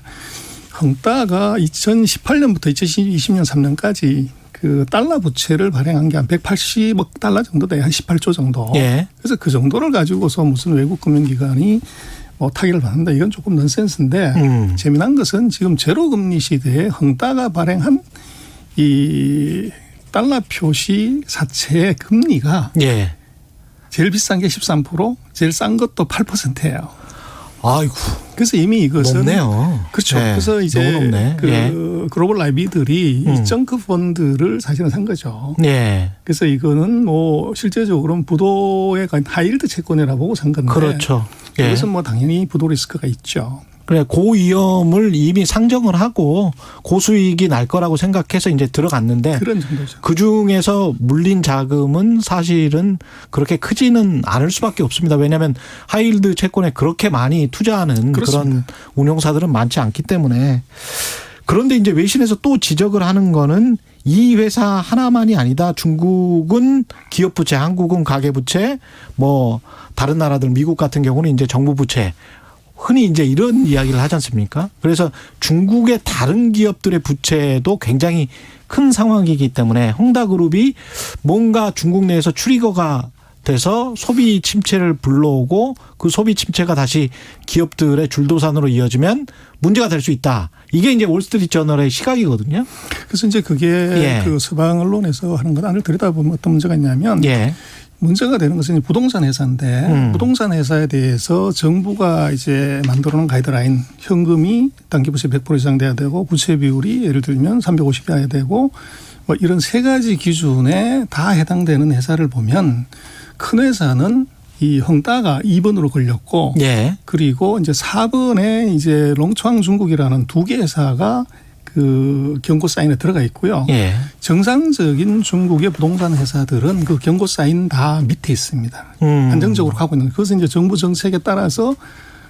헝다가 2018년부터 2020년 3년까지 그 달러 부채를 발행한 게 한 180억 달러 정도 돼요. 한 18조 정도. 그래서 그 정도를 가지고서 무슨 외국 금융기관이 뭐 타격을 받는다. 이건 조금 넌센스인데 재미난 것은 지금 제로금리 시대에 헝다가 발행한 이 달러 표시 사채의 금리가 제일 비싼 게 13%, 제일 싼 것도 8%예요. 아이고. 그래서 이미 이것은 높네요. 그렇죠. 그래서 이제 그 글로벌 IB들이 이 정크 펀드를 사실은 산 거죠. 그래서 이거는 뭐 실제적으로는 부도에 가까운 하이힐드 채권이라고 보고 산 건데. 그것은 뭐 당연히 부도 리스크가 있죠. 그래 고위험을 이미 상정을 하고 고수익이 날 거라고 생각해서 이제 들어갔는데 그런 정도죠. 그 중에서 물린 자금은 사실은 그렇게 크지는 않을 수밖에 없습니다. 왜냐하면 하이힐드 채권에 그렇게 많이 투자하는 그렇습니다. 그런 운용사들은 많지 않기 때문에. 그런데 이제 외신에서 또 지적을 하는 거는 이 회사 하나만이 아니다. 중국은 기업 부채, 한국은 가계 부채, 뭐 다른 나라들 미국 같은 경우는 이제 정부 부채. 흔히 이제 이런 이야기를 하지 않습니까? 그래서 중국의 다른 기업들의 부채도 굉장히 큰 상황이기 때문에 헝다그룹이 뭔가 중국 내에서 트리거가 돼서 소비 침체를 불러오고 그 소비 침체가 다시 기업들의 줄도산으로 이어지면 문제가 될 수 있다. 이게 이제 월스트리트저널의 시각이거든요. 그래서 이제 그게 그 서방 언론에서 하는 건 안을 들여다보면 어떤 문제가 있냐면 문제가 되는 것은 부동산 회사인데 부동산 회사에 대해서 정부가 이제 만들어 놓은 가이드라인 현금이 단기 부채 100% 이상 돼야 되고 부채 비율이 예를 들면 350이어야 되고 뭐 이런 세 가지 기준에 다 해당되는 회사를 보면 큰 회사는 이 헝다가 2번으로 걸렸고 그리고 이제 4번에 이제 롱창 중국이라는 두 개 회사가 그 경고 사인에 들어가 있고요. 정상적인 중국의 부동산 회사들은 그 경고 사인 다 밑에 있습니다. 안정적으로 가고 있는. 그것은 이제 정부 정책에 따라서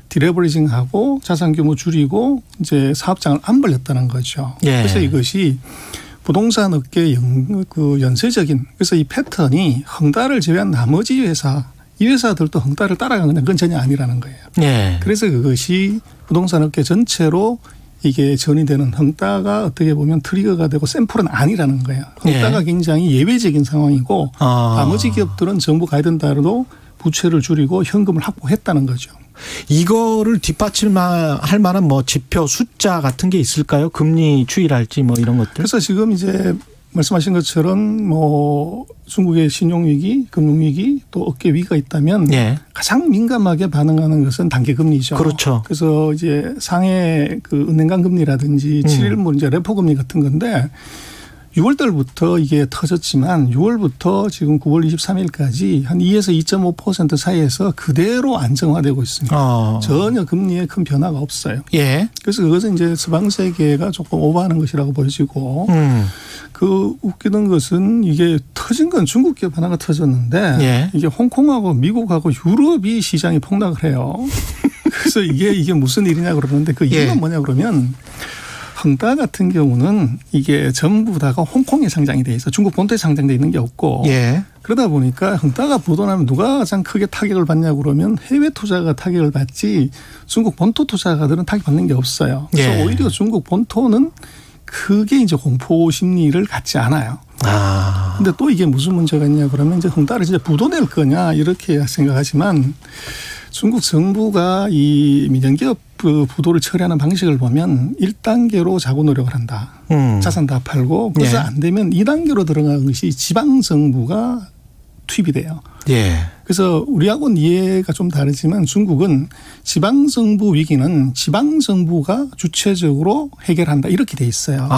디레버리징하고 자산 규모 줄이고 이제 사업장을 안 벌렸다는 거죠. 그래서 이것이 부동산 업계 그 연쇄적인 그래서 이 패턴이 헝다를 제외한 나머지 회사 이 회사들도 헝다를 따라가는 건 전혀 아니라는 거예요. 그래서 그것이 부동산 업계 전체로 이게 전이되는 헝다가 어떻게 보면 트리거가 되고 샘플은 아니라는 거예요. 헝다가 굉장히 예외적인 상황이고 나머지 기업들은 정부 가이드에 따라도 부채를 줄이고 현금을 확보했다는 거죠. 이거를 뒷받침할 만한 뭐 지표 숫자 같은 게 있을까요? 금리 추이랄지 뭐 이런 것들. 그래서 지금 이제 말씀하신 것처럼 뭐 중국의 신용위기, 금융위기 또 업계 위기가 있다면 가장 민감하게 반응하는 것은 단기금리죠. 그렇죠. 그래서 이제 상해 그 은행간 금리라든지 7일물 이제 레포 금리 같은 건데 6월 달부터 이게 터졌지만 6월부터 지금 9월 23일까지 한 2에서 2.5% 사이에서 그대로 안정화되고 있습니다. 전혀 금리에 큰 변화가 없어요. 그래서 그것은 이제 서방 세계가 조금 오버하는 것이라고 보여지고 그 웃기는 것은 이게 터진 건 중국 기업 하나가 터졌는데 이게 홍콩하고 미국하고 유럽이 시장이 폭락을 해요. 그래서 이게 무슨 일이냐 그러는데 그 이유가 뭐냐 그러면 헝다 같은 경우는 이게 전부 다가 홍콩에 상장이 돼 있어. 중국 본토에 상장돼 있는 게 없고. 그러다 보니까 헝다가 부도나면 누가 가장 크게 타격을 받냐고 그러면 해외 투자가 타격을 받지 중국 본토 투자가들은 타격 받는 게 없어요. 그래서 오히려 중국 본토는 크게 이제 공포 심리를 갖지 않아요. 근데 또 이게 무슨 문제가 있냐 그러면 이제 헝다를 진짜 부도낼 거냐 이렇게 생각하지만 중국 정부가 이 민영기업 부도를 처리하는 방식을 보면 1단계로 자구 노력을 한다. 자산 다 팔고 그래서 안 되면 2단계로 들어가는 것이 지방정부가 투입이 돼요. 그래서 우리하고는 이해가 좀 다르지만 중국은 지방정부 위기는 지방정부가 주체적으로 해결한다 이렇게 돼 있어요.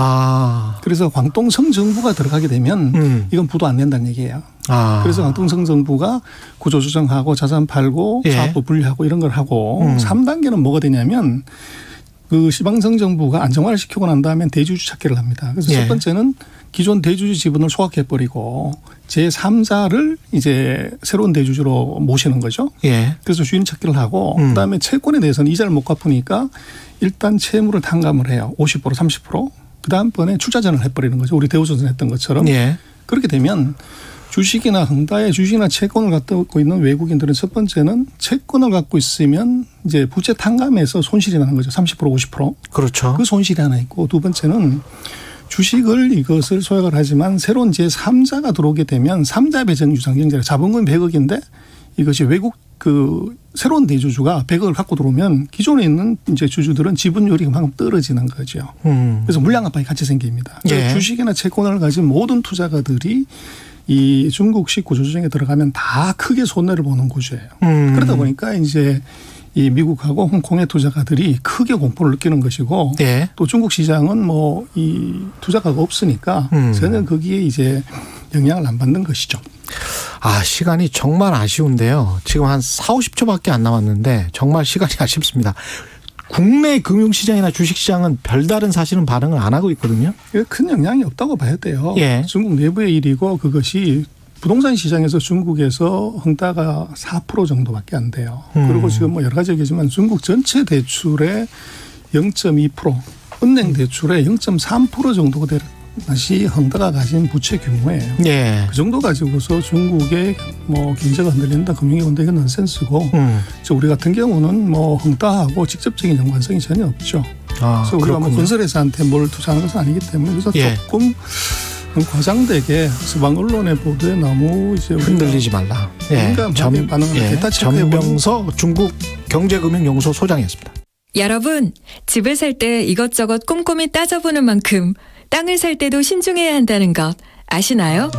그래서 광동성 정부가 들어가게 되면 이건 부도 안 낸다는 얘기예요. 그래서 광동성 정부가 구조조정하고 자산 팔고 사업부 분리하고 이런 걸 하고 3단계는 뭐가 되냐면 그 지방성 정부가 안정화를 시키고 난 다음에 대주주 찾기를 합니다. 그래서 첫 번째는 기존 대주주 지분을 소각해버리고 제3자를 이제 새로운 대주주로 모시는 거죠. 그래서 주인 찾기를 하고 그다음에 채권에 대해서는 이자를 못 갚으니까 일단 채무를 탕감을 해요. 50% 30%. 그다음번에 출자전을 해버리는 거죠. 우리 대우조선 했던 것처럼. 그렇게 되면 주식이나 헝다의 주식이나 채권을 갖고 있는 외국인들은 첫 번째는 채권을 갖고 있으면 이제 부채 탕감에서 손실이 나는 거죠. 30% 50%. 그렇죠. 그 손실이 하나 있고 두 번째는 주식을 이것을 소액을 하지만 새로운 제3자가 들어오게 되면 3자 배정 유상증자 자본금이 100억인데 이것이 외국 그 새로운 대주주가 100억을 갖고 들어오면 기존에 있는 이제 주주들은 지분율이 그만큼 떨어지는 거죠. 그래서 물량 압박이 같이 생깁니다. 주식이나 채권을 가진 모든 투자가들이 이 중국식 구조조정에 들어가면 다 크게 손해를 보는 구조예요. 그러다 보니까 이제 이 미국하고 홍콩의 투자가들이 크게 공포를 느끼는 것이고 또 중국 시장은 뭐 이 투자가가 없으니까 전혀 거기에 이제 영향을 안 받는 것이죠. 시간이 정말 아쉬운데요. 지금 한 4, 50초밖에 안 남았는데 정말 시간이 아쉽습니다. 국내 금융시장이나 주식시장은 별다른 사실은 반응을 안 하고 있거든요. 큰 영향이 없다고 봐야 돼요. 예. 중국 내부의 일이고 그것이 부동산 시장에서 중국에서 헝다가 4% 정도밖에 안 돼요. 그리고 지금 뭐 여러 가지 얘기지만 중국 전체 대출의 0.2%, 은행 대출의 0.3% 정도가 되는 것이 헝다가 가진 부채 규모예요. 예. 그 정도 가지고서 중국의 뭐 경제가 흔들린다, 금융이 흔들린다, 이건 넌센스고, 우리 같은 경우는 뭐 헝다하고 직접적인 연관성이 전혀 없죠. 그래서 우리가 그렇군요. 뭐 건설회사한테 뭘 투자하는 것은 아니기 때문에 그래서 예. 조금 과장되게 서방 언론의 보도에 너무 이제 흔들리지 말라. 예. 전병서 중국 경제금융연구소 소장이었습니다. 여러분, 집을 살 때 이것저것 꼼꼼히 따져보는 만큼 땅을 살 때도 신중해야 한다는 것 아시나요?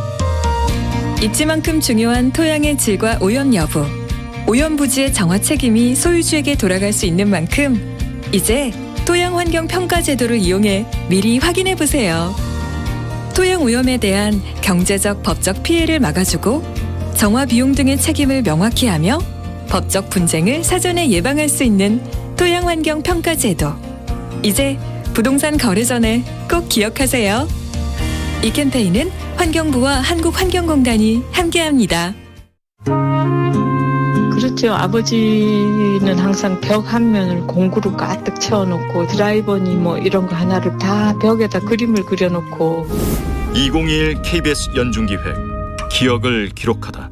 입지만큼 중요한 토양의 질과 오염 여부, 오염 부지의 정화 책임이 소유주에게 돌아갈 수 있는 만큼 이제 토양 환경 평가 제도를 이용해 미리 확인해 보세요. 토양 오염에 대한 경제적, 법적 피해를 막아주고 정화 비용 등의 책임을 명확히 하며 법적 분쟁을 사전에 예방할 수 있는 토양 환경 평가 제도. 이제 부동산 거래 전에 꼭 기억하세요. 이 캠페인은 환경부와 한국환경공단이 함께합니다. 그렇죠. 아버지는 항상 벽 한 면을 공구로 가득 채워놓고 드라이버니 뭐 이런 거 하나를 다 벽에다 그림을 그려놓고 2021 KBS 연중기획 기억을 기록하다.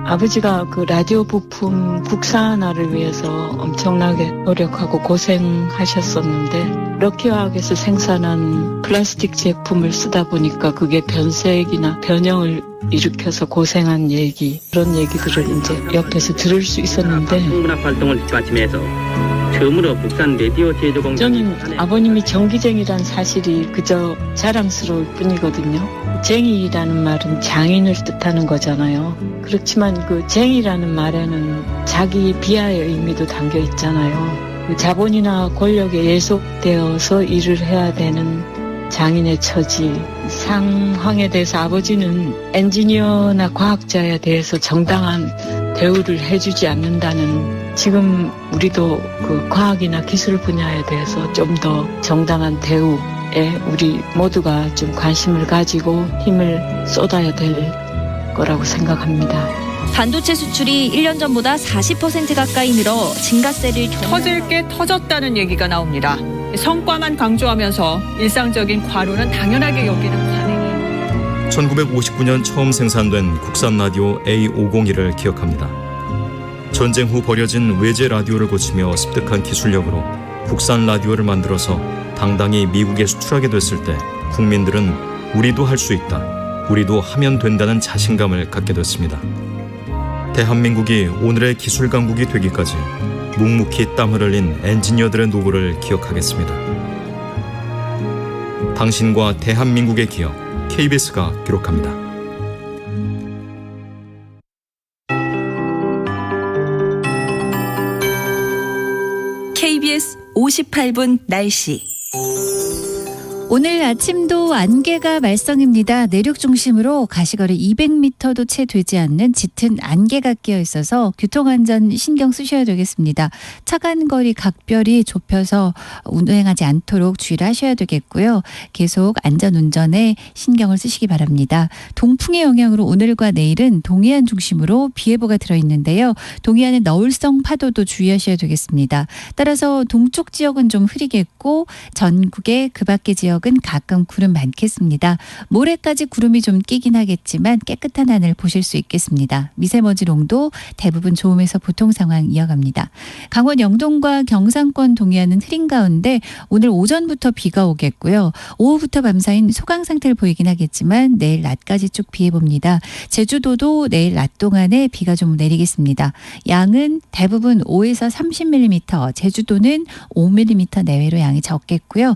아버지가 그 라디오 부품 국산화를 위해서 엄청나게 노력하고 고생하셨었는데 럭키화학에서 생산한 플라스틱 제품을 쓰다 보니까 그게 변색이나 변형을 일으켜서 고생한 얘기, 그런 얘기들을 이제 옆에서 들을 수 있었는데 문학 활동을 뒷받침해서 처음으로 국산 라디오 제조 공장. 저는 아버님이 정기쟁이란 사실이 그저 자랑스러울 뿐이거든요. 쟁이라는 말은 장인을 뜻하는 거잖아요. 그렇지만 그 쟁이라는 말에는 자기 비하의 의미도 담겨 있잖아요. 그 자본이나 권력에 예속되어서 일을 해야 되는 장인의 처지, 상황에 대해서 아버지는 엔지니어나 과학자에 대해서 정당한 대우를 해주지 않는다는, 지금 우리도 그 과학이나 기술 분야에 대해서 좀 더 정당한 대우에 우리 모두가 좀 관심을 가지고 힘을 쏟아야 될 거라고 생각합니다. 반도체 수출이 1년 전보다 40% 가까이 늘어 증가세를 터질 게 터졌다는 얘기가 나옵니다. 성과만 강조하면서 일상적인 과로는 당연하게 여기는 관행이. 1959년 처음 생산된 국산 라디오 A501을 기억합니다. 전쟁 후 버려진 외제 라디오를 고치며 습득한 기술력으로 국산 라디오를 만들어서 당당히 미국에 수출하게 됐을 때 국민들은 우리도 할 수 있다, 우리도 하면 된다는 자신감을 갖게 됐습니다. 대한민국이 오늘의 기술 강국이 되기까지 묵묵히 땀을 흘린 엔지니어들의 노고를 기억하겠습니다. 당신과 대한민국의 기억, KBS가 기록합니다. KBS 58분 날씨. 오늘 아침도 안개가 말썽입니다. 내륙 중심으로 가시거리 200m도 채 되지 않는 짙은 안개가 끼어 있어서 교통안전 신경 쓰셔야 되겠습니다. 차간거리 각별히 좁혀서 운행하지 않도록 주의를 하셔야 되겠고요. 계속 안전운전에 신경을 쓰시기 바랍니다. 동풍의 영향으로 오늘과 내일은 동해안 중심으로 비 예보가 들어있는데요. 동해안은 너울성 파도도 주의하셔야 되겠습니다. 따라서 동쪽 지역은 좀 흐리겠고 전국의 그 밖의 지역 은 가끔 구름 많겠습니다. 모레까지 구름이 좀 끼긴 하겠지만 깨끗한 하늘 보실 수 있겠습니다. 미세먼지 농도 대부분 좋음에서 보통 상황 이어갑니다. 강원 영동과 경상권 동해안은 흐린 가운데 오늘 오전부터 비가 오겠고요. 오후부터 밤사이는 소강 상태를 보이긴 하겠지만 내일 낮까지 쭉 비해봅니다. 제주도도 내일 낮 동안에 비가 좀 내리겠습니다. 양은 대부분 5에서 30mm, 제주도는 5mm 내외로 양이 적겠고요.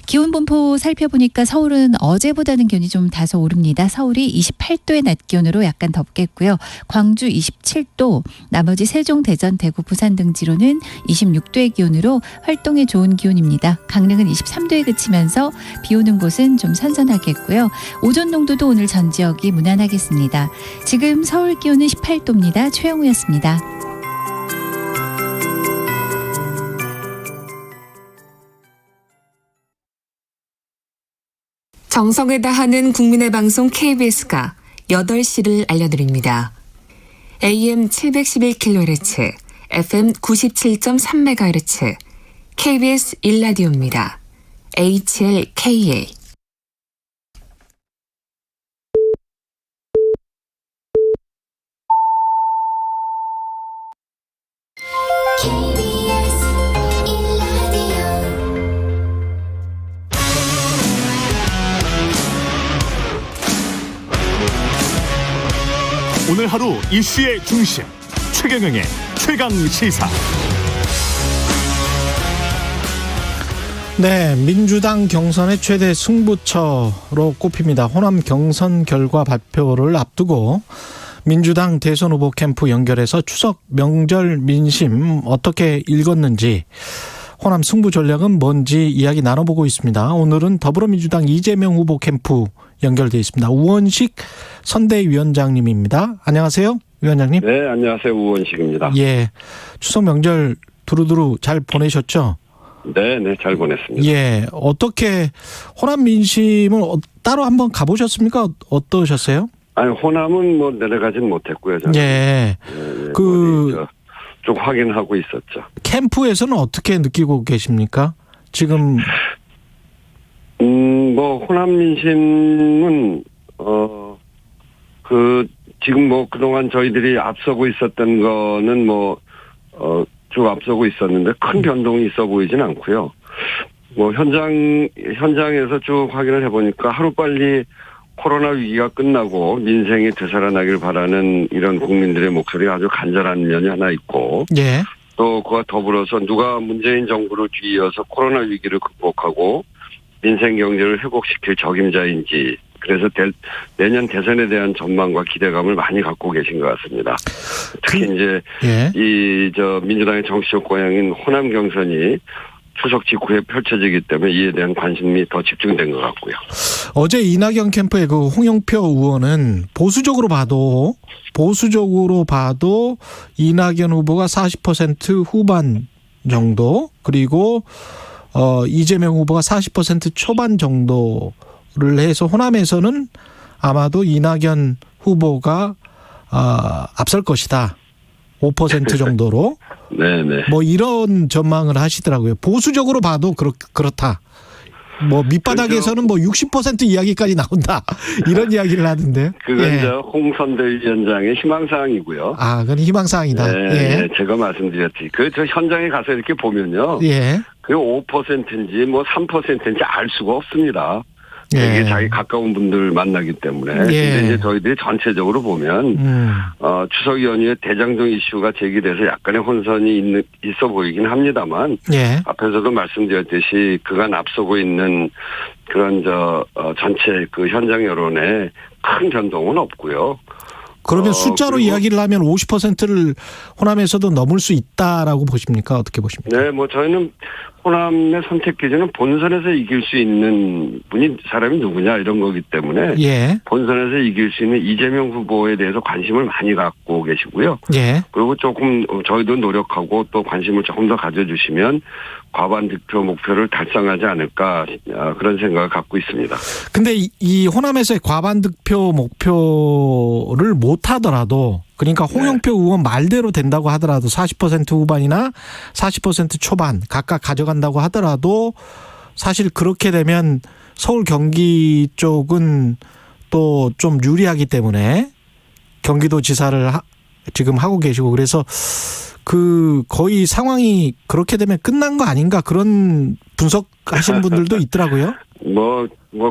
기온 분포 살펴보니까 서울은 어제보다는 기온이 좀 다소 오릅니다. 서울이 28도의 낮 기온으로 약간 덥겠고요. 광주 27도, 나머지 세종, 대전, 대구, 부산 등 지로는 26도의 기온으로 활동에 좋은 기온입니다. 강릉은 23도에 그치면서 비 오는 곳은 좀 선선하겠고요. 오존 농도도 오늘 전 지역이 무난하겠습니다. 지금 서울 기온은 18도입니다. 최영우였습니다. 정성을 다하는 국민의 방송 KBS가 8시를 알려드립니다. AM 711kHz, FM 97.3MHz, KBS 1라디오입니다. HLKA. 오늘 하루 이슈의 중심 최경영의 최강 시사. 네, 민주당 경선의 최대 승부처로 꼽힙니다. 호남 경선 결과 발표를 앞두고 민주당 대선 후보 캠프 연결해서 추석 명절 민심 어떻게 읽었는지, 호남 승부 전략은 뭔지 이야기 나눠보고 있습니다. 오늘은 더불어민주당 이재명 후보 캠프 연결돼 있습니다. 우원식 선대위원장님입니다. 안녕하세요, 위원장님. 네, 안녕하세요. 우원식입니다. 예, 추석 명절 두루두루 잘 보내셨죠? 네, 잘 보냈습니다. 예, 어떻게 호남 민심을 따로 한번 가보셨습니까? 어떠셨어요? 아니, 호남은 뭐 내려가진 못했고요. 저는. 예, 좀 확인하고 있었죠. 캠프에서는 어떻게 느끼고 계십니까? 지금 뭐 호남 민심은 지금 뭐 그동안 저희들이 앞서고 있었던 거는 쭉 앞서고 있었는데 큰 변동이 있어 보이진 않고요. 뭐 현장에서 쭉 확인을 해보니까 하루빨리 코로나 위기가 끝나고 민생이 되살아나길 바라는 이런 국민들의 목소리가 아주 간절한 면이 하나 있고, 예. 또 그와 더불어서 누가 문재인 정부를 뒤이어서 코로나 위기를 극복하고 민생 경제를 회복시킬 적임자인지, 그래서 내년 대선에 대한 전망과 기대감을 많이 갖고 계신 것 같습니다. 특히 이제 민주당의 정치적 고향인 호남 경선이 추석 직후에 펼쳐지기 때문에 이에 대한 관심이 더 집중된 것 같고요. 어제 이낙연 캠프의 그 홍영표 의원은 보수적으로 봐도 이낙연 후보가 40% 후반 정도, 그리고 이재명 후보가 40% 초반 정도를 해서 호남에서는 아마도 이낙연 후보가 앞설 것이다. 5% 정도로. 네네. 뭐 이런 전망을 하시더라고요. 보수적으로 봐도 그렇다. 뭐 밑바닥에서는 뭐 60% 이야기까지 나온다. 이런 이야기를 하던데요. 그건 이제 홍선대 위원장의 희망사항이고요. 아, 그건 희망사항이다. 네, 제가 말씀드렸지. 저 현장에 가서 이렇게 보면요. 예. 그게 5%인지 뭐 3%인지 알 수가 없습니다. 되게 자기 가까운 분들 만나기 때문에. 근데 이제 저희들이 전체적으로 보면 추석 연휴에 대장동 이슈가 제기돼서 약간의 혼선이 있어 보이긴 합니다만, 앞에서도 말씀드렸듯이 그간 앞서고 있는 그런 전체 그 현장 여론에 큰 변동은 없고요. 그러면 숫자로 이야기를 하면 50%를 호남에서도 넘을 수 있다라고 보십니까? 어떻게 보십니까? 네, 뭐 저희는 호남의 선택 기준은 본선에서 이길 수 있는 사람이 누구냐 이런 거기 때문에 본선에서 이길 수 있는 이재명 후보에 대해서 관심을 많이 갖고 계시고요. 그리고 조금 저희도 노력하고 또 관심을 조금 더 가져주시면 과반 득표 목표를 달성하지 않을까, 그런 생각을 갖고 있습니다. 근데 이 호남에서의 과반 득표 목표를 못 하더라도, 그러니까 홍영표 의원 말대로 된다고 하더라도 40% 후반이나 40% 초반 각각 가져간다고 하더라도, 사실 그렇게 되면 서울 경기 쪽은 또 좀 유리하기 때문에 경기도 지사를 지금 하고 계시고, 그래서 거의 상황이 그렇게 되면 끝난 거 아닌가, 그런 분석하시는 분들도 있더라고요. 뭐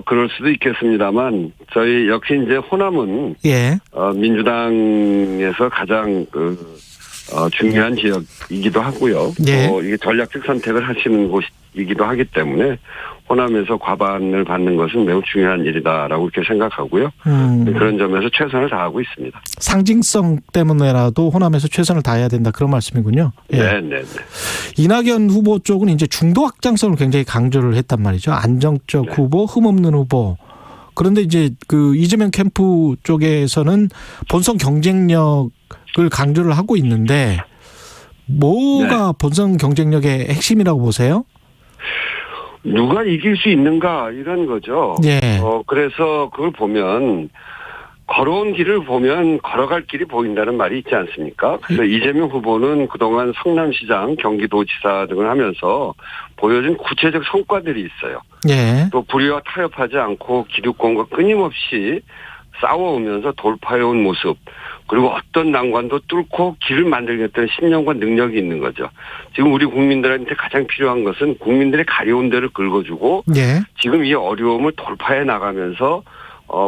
그럴 수도 있겠습니다만, 저희 역시 이제 호남은 민주당에서 가장 중요한 지역이기도 하고요. 또 이게 전략적 선택을 하시는 곳이기도 하기 때문에 호남에서 과반을 받는 것은 매우 중요한 일이다라고 이렇게 생각하고요. 그런 점에서 최선을 다하고 있습니다. 상징성 때문에라도 호남에서 최선을 다해야 된다, 그런 말씀이군요. 네. 이낙연 후보 쪽은 이제 중도 확장성을 굉장히 강조를 했단 말이죠. 안정적 후보, 흠없는 후보. 그런데 이제 그 이재명 캠프 쪽에서는 본선 경쟁력을 강조를 하고 있는데, 뭐가 본선 경쟁력의 핵심이라고 보세요? 누가 이길 수 있는가 이런 거죠. 예. 그래서 그걸 보면 걸어온 길을 보면 걸어갈 길이 보인다는 말이 있지 않습니까? 그래서 이재명 후보는 그동안 성남시장, 경기도지사 등을 하면서 보여준 구체적 성과들이 있어요. 예. 또 불의와 타협하지 않고 기득권과 끊임없이 싸워오면서 돌파해온 모습, 그리고 어떤 난관도 뚫고 길을 만들겠다는 신념과 능력이 있는 거죠. 지금 우리 국민들한테 가장 필요한 것은 국민들의 가려운 데를 긁어주고 예. 지금 이 어려움을 돌파해 나가면서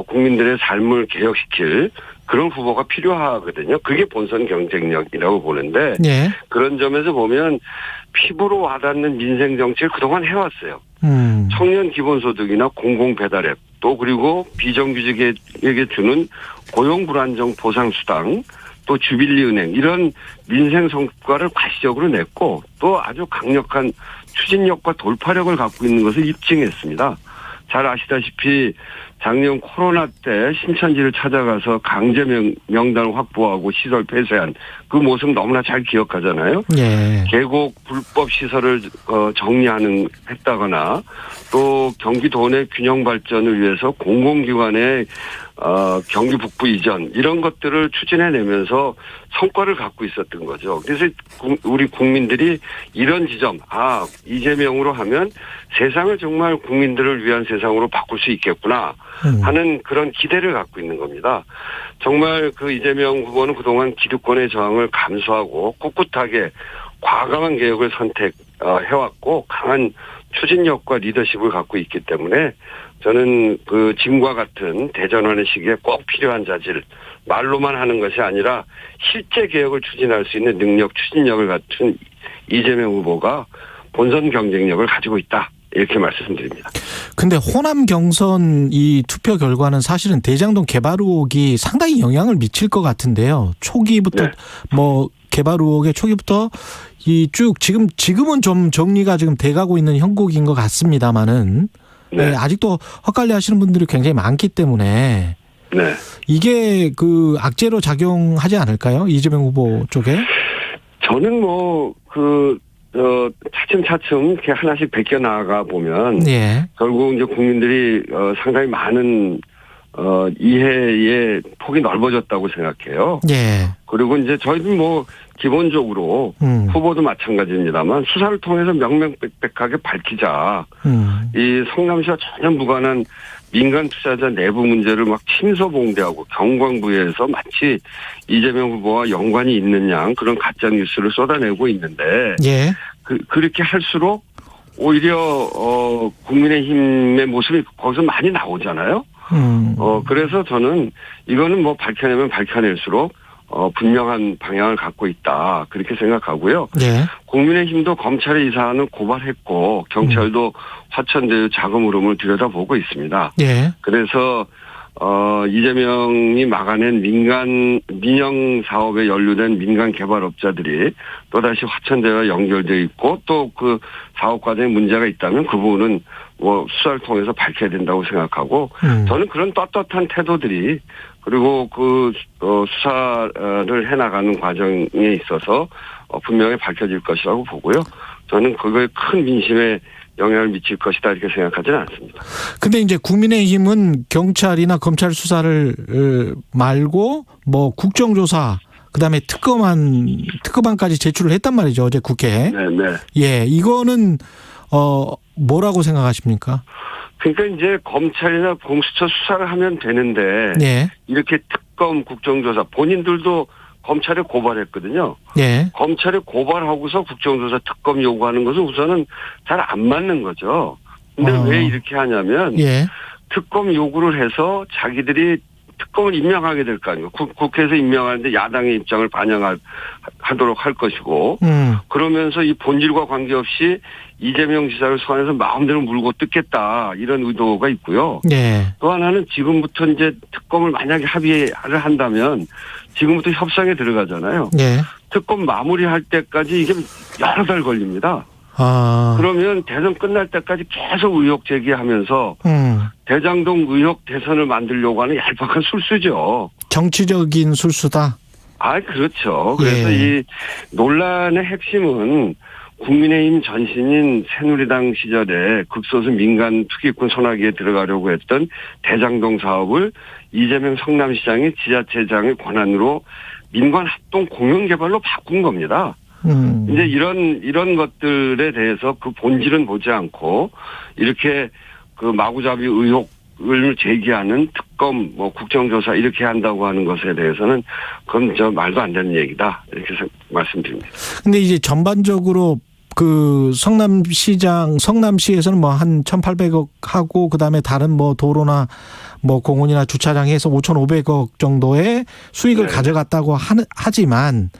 국민들의 삶을 개혁시킬 그런 후보가 필요하거든요. 그게 본선 경쟁력이라고 보는데 예. 그런 점에서 보면 피부로 와닿는 민생 정책을 그동안 해왔어요. 청년 기본소득이나 공공배달앱 또 그리고 비정규직에게 주는 고용불안정 보상수당 또 주빌리은행 이런 민생 성과를 과시적으로 냈고 또 아주 강력한 추진력과 돌파력을 갖고 있는 것을 입증했습니다. 잘 아시다시피 작년 코로나 때 신천지를 찾아가서 강제 명단을 확보하고 시설 폐쇄한 그 모습 너무나 잘 기억하잖아요. 예. 계곡 불법 시설을 했다거나 또 경기도 내 균형 발전을 위해서 공공기관의 경기 북부 이전 이런 것들을 추진해내면서 성과를 갖고 있었던 거죠. 그래서 우리 국민들이 이런 지점, 이재명으로 하면 세상을 정말 국민들을 위한 세상으로 바꿀 수 있겠구나 하는 그런 기대를 갖고 있는 겁니다. 정말 그 이재명 후보는 그동안 기득권의 저항을 감수하고 꿋꿋하게 과감한 개혁을 선택해왔고 강한 추진력과 리더십을 갖고 있기 때문에 저는 그 지금과 같은 대전환의 시기에 꼭 필요한 자질, 말로만 하는 것이 아니라 실제 개혁을 추진할 수 있는 능력, 추진력을 갖춘 이재명 후보가 본선 경쟁력을 가지고 있다. 이렇게 말씀드립니다. 근데 호남 경선 이 투표 결과는 사실은 대장동 개발 의혹이 상당히 영향을 미칠 것 같은데요. 초기부터 네. 개발 의혹의 초기부터 이 쭉 지금은 좀 정리가 지금 돼가고 있는 형국인 것 같습니다만은 네. 아직도 헛갈려하시는 분들이 굉장히 많기 때문에 네. 이게 그 악재로 작용하지 않을까요? 이재명 후보 쪽에? 저는 차츰차츰 이렇게 하나씩 베껴 나가 보면 예. 결국 이제 국민들이 상당히 많은 이해의 폭이 넓어졌다고 생각해요. 예. 그리고 이제 저희는 기본적으로 후보도 마찬가지입니다만 수사를 통해서 명명백백하게 밝히자. 이 성남시와 전혀 무관한 민간 투자자 내부 문제를 막 침소봉대하고 경광부에서 마치 이재명 후보와 연관이 있는 양 그런 가짜 뉴스를 쏟아내고 있는데 예. 그렇게 할수록 오히려 국민의힘의 모습이 거기서 많이 나오잖아요. 그래서 저는 이거는 밝혀내면 밝혀낼수록 분명한 방향을 갖고 있다. 그렇게 생각하고요. 예. 국민의힘도 검찰에 이 사안을 고발했고 경찰도 화천대유 자금 흐름을 들여다보고 있습니다. 예. 그래서 이재명이 막아낸 민영 사업에 연루된 민간 개발업자들이 또다시 화천대유와 연결되어 있고 또 그 사업 과정에 문제가 있다면 그 부분은 수사를 통해서 밝혀야 된다고 생각하고 저는 그런 떳떳한 태도들이 그리고 수사를 해나가는 과정에 있어서 분명히 밝혀질 것이라고 보고요. 저는 그거에 큰 민심에 영향을 미칠 것이다 이렇게 생각하지는 않습니다. 근데 이제 국민의힘은 경찰이나 검찰 수사를 말고 국정조사 그다음에 특검안까지 제출을 했단 말이죠. 어제 국회에. 네. 예, 이거는 뭐라고 생각하십니까? 그러니까 이제 검찰이나 공수처 수사를 하면 되는데 예. 이렇게 특검 국정조사 본인들도 검찰에 고발했거든요. 예. 검찰에 고발하고서 국정조사 특검 요구하는 것은 우선은 잘 안 맞는 거죠. 근데 왜 이렇게 하냐면 예. 특검 요구를 해서 자기들이 특검을 임명하게 될 거 아니에요. 국회에서 임명하는데 야당의 입장을 반영하도록 할 것이고 그러면서 이 본질과 관계없이 이재명 지사를 소환해서 마음대로 물고 뜯겠다 이런 의도가 있고요. 예. 또 하나는 지금부터 이제 특검을 만약에 합의를 한다면 지금부터 협상에 들어가잖아요. 예. 특검 마무리할 때까지 이게 여러 달 걸립니다. 그러면 대선 끝날 때까지 계속 의혹 제기하면서 대장동 의혹 대선을 만들려고 하는 얄팍한 술수죠. 정치적인 술수다. 그렇죠. 그래서 이 논란의 핵심은 국민의힘 전신인 새누리당 시절에 극소수 민간 투기꾼 손아귀에 들어가려고 했던 대장동 사업을 이재명 성남시장이 지자체장의 권한으로 민관 합동 공영 개발로 바꾼 겁니다. 이제 이런 것들에 대해서 그 본질은 보지 않고 이렇게 그 마구잡이 의혹을 제기하는 특검, 뭐 국정조사 이렇게 한다고 하는 것에 대해서는 그건 저 말도 안 되는 얘기다 이렇게 말씀드립니다. 근데 이제 전반적으로 그 성남시에서는 뭐 한 1,800억 하고 그다음에 다른 뭐 도로나 뭐 공원이나 주차장 해서 5,500억 정도의 수익을 가져갔다고 하지만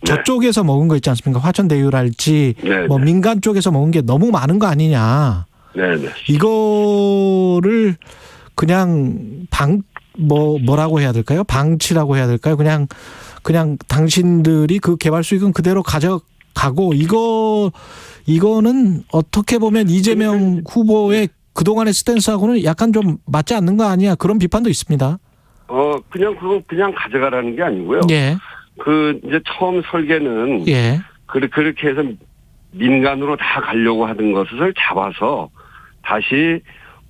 저쪽에서 먹은 거 있지 않습니까? 화천대유랄지 뭐 민간 쪽에서 먹은 게 너무 많은 거 아니냐. 네네. 이거를 그냥 뭐라고 해야 될까요? 방치라고 해야 될까요? 그냥 당신들이 그 개발 수익은 그대로 가져가고 이거는 어떻게 보면 이재명 후보의 그동안의 스탠스하고는 약간 좀 맞지 않는 거 아니야? 그런 비판도 있습니다. 그냥 가져가라는 게 아니고요. 예. 이제 처음 설계는 그렇게 해서 민간으로 다 가려고 하던 것을 잡아서 다시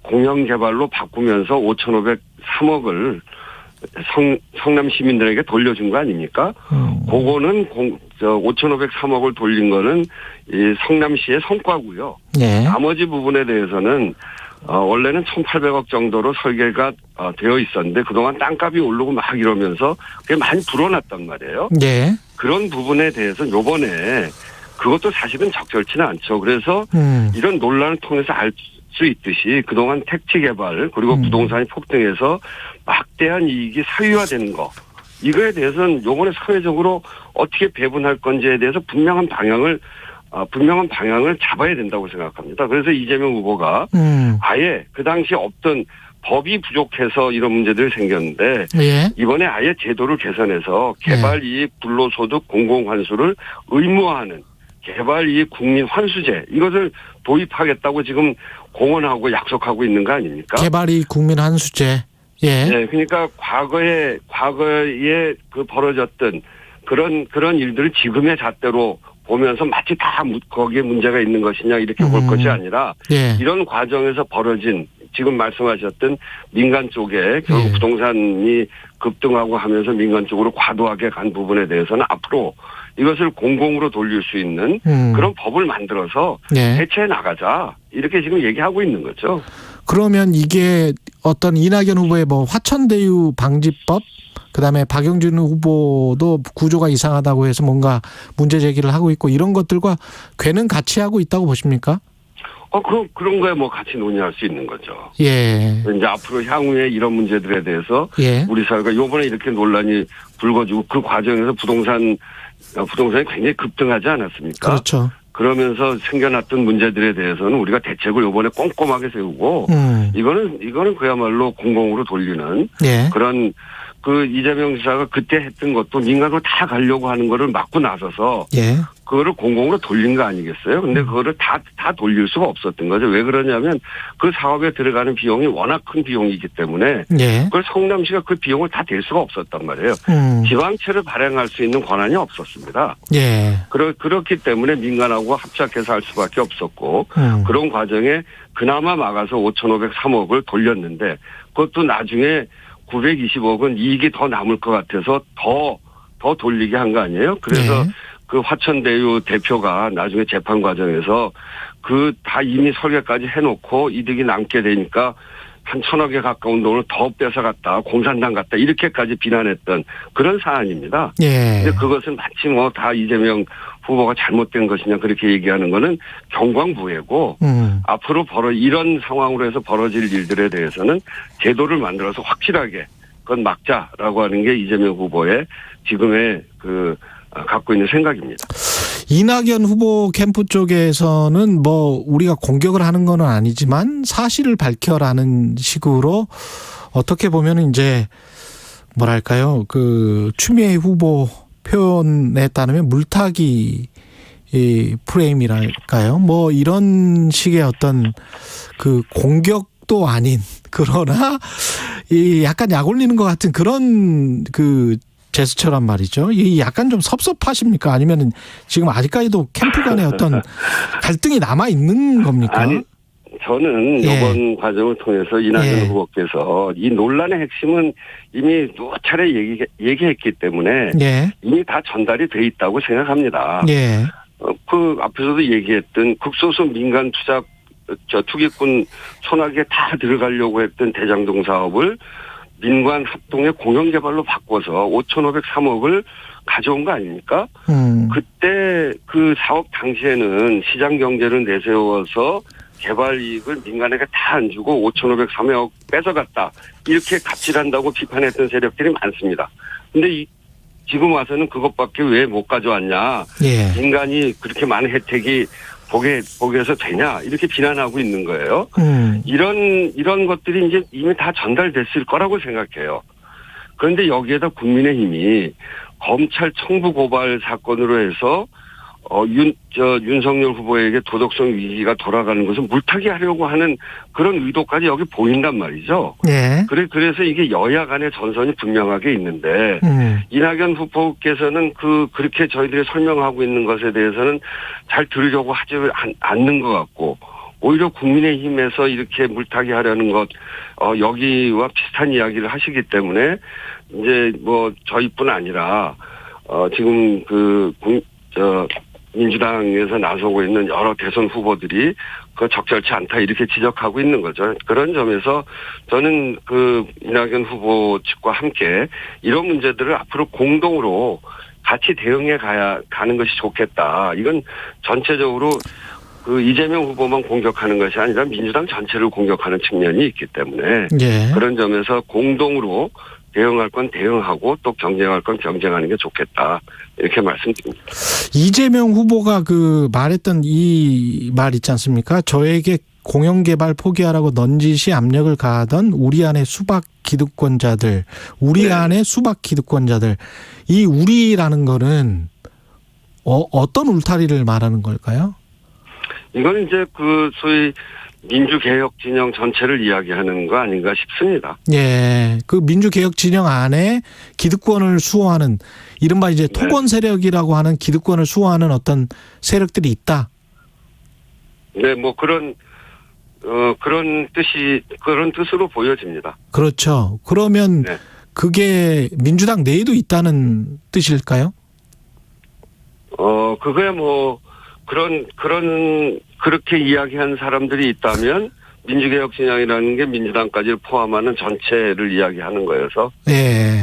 공영 개발로 바꾸면서 5,503억을 성남 시민들에게 돌려준 거 아닙니까? 그거는 5,503억을 돌린 거는 이 성남시의 성과고요. 나머지 부분에 대해서는 원래는 1,800억 정도로 설계가 되어 있었는데 그동안 땅값이 오르고 막 이러면서 그게 많이 불어났단 말이에요. 그런 부분에 대해서 요번에 그것도 사실은 적절치는 않죠. 그래서 이런 논란을 통해서 알 수 있듯이 그동안 택지 개발 그리고 부동산이 폭등해서 막대한 이익이 사유화되는 거 이거에 대해서는 요번에 사회적으로 어떻게 배분할 건지에 대해서 분명한 방향을 잡아야 된다고 생각합니다. 그래서 이재명 후보가 아예 그 당시 없던 법이 부족해서 이런 문제들이 생겼는데 이번에 아예 제도를 개선해서 개발이익 불로소득 공공환수를 의무화하는 개발이익 국민환수제 이것을 도입하겠다고 지금 공언하고 약속하고 있는 거 아닙니까? 개발이익 국민환수제. 네, 그러니까 과거에 그 벌어졌던 그런 일들을 지금의 잣대로 보면서 마치 다 거기에 문제가 있는 것이냐 이렇게 볼 것이 아니라 이런 과정에서 벌어진 지금 말씀하셨던 민간 쪽에 결국 부동산이 급등하고 하면서 민간 쪽으로 과도하게 간 부분에 대해서는 앞으로 이것을 공공으로 돌릴 수 있는 그런 법을 만들어서 대체해 나가자 이렇게 지금 얘기하고 있는 거죠. 그러면 이게 어떤 이낙연 후보의 뭐 화천대유 방지법 그다음에 박영준 후보도 구조가 이상하다고 해서 뭔가 문제 제기를 하고 있고 이런 것들과 괴는 같이 하고 있다고 보십니까? 그런 거에 뭐 같이 논의할 수 있는 거죠. 이제 앞으로 향후에 이런 문제들에 대해서 우리 사회가 요번에 이렇게 논란이 불거지고 그 과정에서 부동산이 굉장히 급등하지 않았습니까? 그렇죠. 그러면서 생겨났던 문제들에 대해서는 우리가 대책을 요번에 꼼꼼하게 세우고 이거는 그야말로 공공으로 돌리는 그런 그 이재명 지사가 그때 했던 것도 민간으로 다 가려고 하는 거를 막고 나서서 그거를 공공으로 돌린 거 아니겠어요? 근데 그거를 다 돌릴 수가 없었던 거죠. 왜 그러냐면 그 사업에 들어가는 비용이 워낙 큰 비용이기 때문에 그걸 성남시가 그 비용을 다 댈 수가 없었단 말이에요. 지방채를 발행할 수 있는 권한이 없었습니다. 그렇기 때문에 민간하고 합작해서 할 수밖에 없었고 그런 과정에 그나마 막아서 5,503억을 돌렸는데 그것도 나중에 920억은 이익이 더 남을 것 같아서 더 돌리게 한 거 아니에요? 그래서 그 화천대유 대표가 나중에 재판 과정에서 그 다 이미 설계까지 해놓고 이득이 남게 되니까 한 1,000억에 가까운 돈을 더 뺏어갔다, 공산당 갔다 이렇게까지 비난했던 그런 사안입니다. 근데 그것은 마치 뭐 다 이재명 후보가 잘못된 것이냐 그렇게 얘기하는 거는 경광부회고 앞으로 이런 상황으로 해서 벌어질 일들에 대해서는 제도를 만들어서 확실하게 그건 막자라고 하는 게 이재명 후보의 지금의 갖고 있는 생각입니다. 이낙연 후보 캠프 쪽에서는 뭐 우리가 공격을 하는 건 아니지만 사실을 밝혀라는 식으로 어떻게 보면 이제 뭐랄까요 그 추미애 후보 표현에 따르면 물타기 프레임이랄까요 뭐 이런 식의 어떤 그 공격도 아닌 그러나 이 약간 약 올리는 것 같은 그런 그 제스처란 말이죠. 이 약간 좀 섭섭하십니까? 아니면 지금 아직까지도 캠프 간에 어떤 갈등이 남아 있는 겁니까? 아니, 저는 예. 이번 과정을 통해서 이낙연 예. 후보께서 이 논란의 핵심은 이미 두 차례 얘기했기 때문에 예. 이미 다 전달이 돼 있다고 생각합니다. 예. 그 앞에서도 얘기했던 극소수 민간 투기꾼 손아귀에 다 들어가려고 했던 대장동 사업을 민관 합동의 공영개발로 바꿔서 5,503억을 가져온 거 아닙니까? 그때 그 사업 당시에는 시장 경제를 내세워서 개발 이익을 민간에게 다 안 주고 5,503억 뺏어갔다. 이렇게 갑질한다고 비판했던 세력들이 많습니다. 근데 지금 와서는 그것밖에 왜 못 가져왔냐. 예. 민간이 그렇게 많은 혜택이 보게해서 되냐. 이렇게 비난하고 있는 거예요. 이런 것들이 이제 이미 다 전달됐을 거라고 생각해요. 그런데 여기에다 국민의힘이 검찰 청부 고발 사건으로 해서 윤석열 후보에게 도덕성 위기가 돌아가는 것을 물타기 하려고 하는 그런 의도까지 여기 보인단 말이죠. 예. 그래서 이게 여야 간의 전선이 분명하게 있는데 이낙연 후보께서는 그렇게 저희들이 설명하고 있는 것에 대해서는 잘 들으려고 하지 않는 것 같고 오히려 국민의힘에서 이렇게 물타기 하려는 것 여기와 비슷한 이야기를 하시기 때문에 이제 뭐 저희뿐 아니라 지금 민주당에서 나서고 있는 여러 대선 후보들이 적절치 않다 이렇게 지적하고 있는 거죠. 그런 점에서 저는 이낙연 후보 측과 함께 이런 문제들을 앞으로 공동으로 같이 대응해 가는 것이 좋겠다. 이건 전체적으로 이재명 후보만 공격하는 것이 아니라 민주당 전체를 공격하는 측면이 있기 때문에 예. 그런 점에서 공동으로 대응할 건 대응하고 또 경쟁할 건 경쟁하는 게 좋겠다. 이렇게 말씀드립니다. 이재명 후보가 말했던 이 말 있지 않습니까? 저에게 공영개발 포기하라고 넌지시 압력을 가하던 우리 안의 수박 기득권자들, 안의 수박 기득권자들. 이 우리라는 거는 어떤 울타리를 말하는 걸까요? 이건 이제 소위 민주개혁 진영 전체를 이야기하는 거 아닌가 싶습니다. 예. 민주개혁 진영 안에 기득권을 수호하는 이른바 이제 토건 세력이라고 하는 기득권을 수호하는 어떤 세력들이 있다. 네, 뭐 그런 뜻으로 보여집니다. 그렇죠. 그러면 네. 그게 민주당 내에도 있다는 뜻일까요? 그거야 뭐 그렇게 이야기한 사람들이 있다면 민주개혁 진영이라는 게 민주당까지 포함하는 전체를 이야기하는 거여서. 예.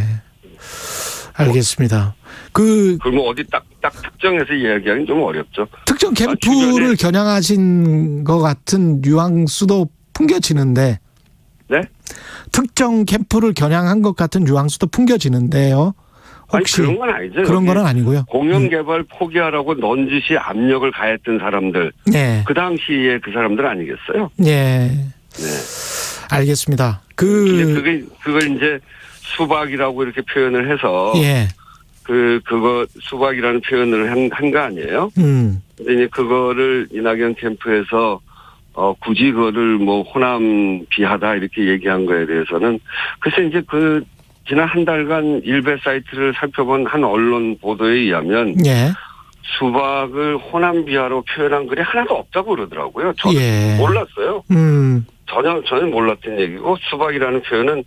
알겠습니다. 그럼 어디 딱 특정해서 이야기하기는 좀 어렵죠. 특정 캠프를 겨냥하신 것 같은 뉘앙스도 풍겨지는데. 네? 특정 캠프를 겨냥한 것 같은 뉘앙스도 풍겨지는데요. 혹시 그런 건 아니죠. 그런 건 아니고요. 공영개발 포기하라고 넌지시 압력을 가했던 사람들. 네. 그 당시에 그 사람들 아니겠어요? 네. 네. 알겠습니다. 그걸 이제 수박이라고 이렇게 표현을 해서. 예. 그거 수박이라는 표현을 한 거 아니에요? 근데 이제 그거를 이낙연 캠프에서 굳이 그거를 뭐 호남 비하다 이렇게 얘기한 거에 대해서는 글쎄 이제 지난 한 달간 일베 사이트를 살펴본 한 언론 보도에 의하면 예. 수박을 호남 비하로 표현한 글이 하나도 없다고 그러더라고요. 저는 예. 몰랐어요. 전혀 몰랐던 얘기고 수박이라는 표현은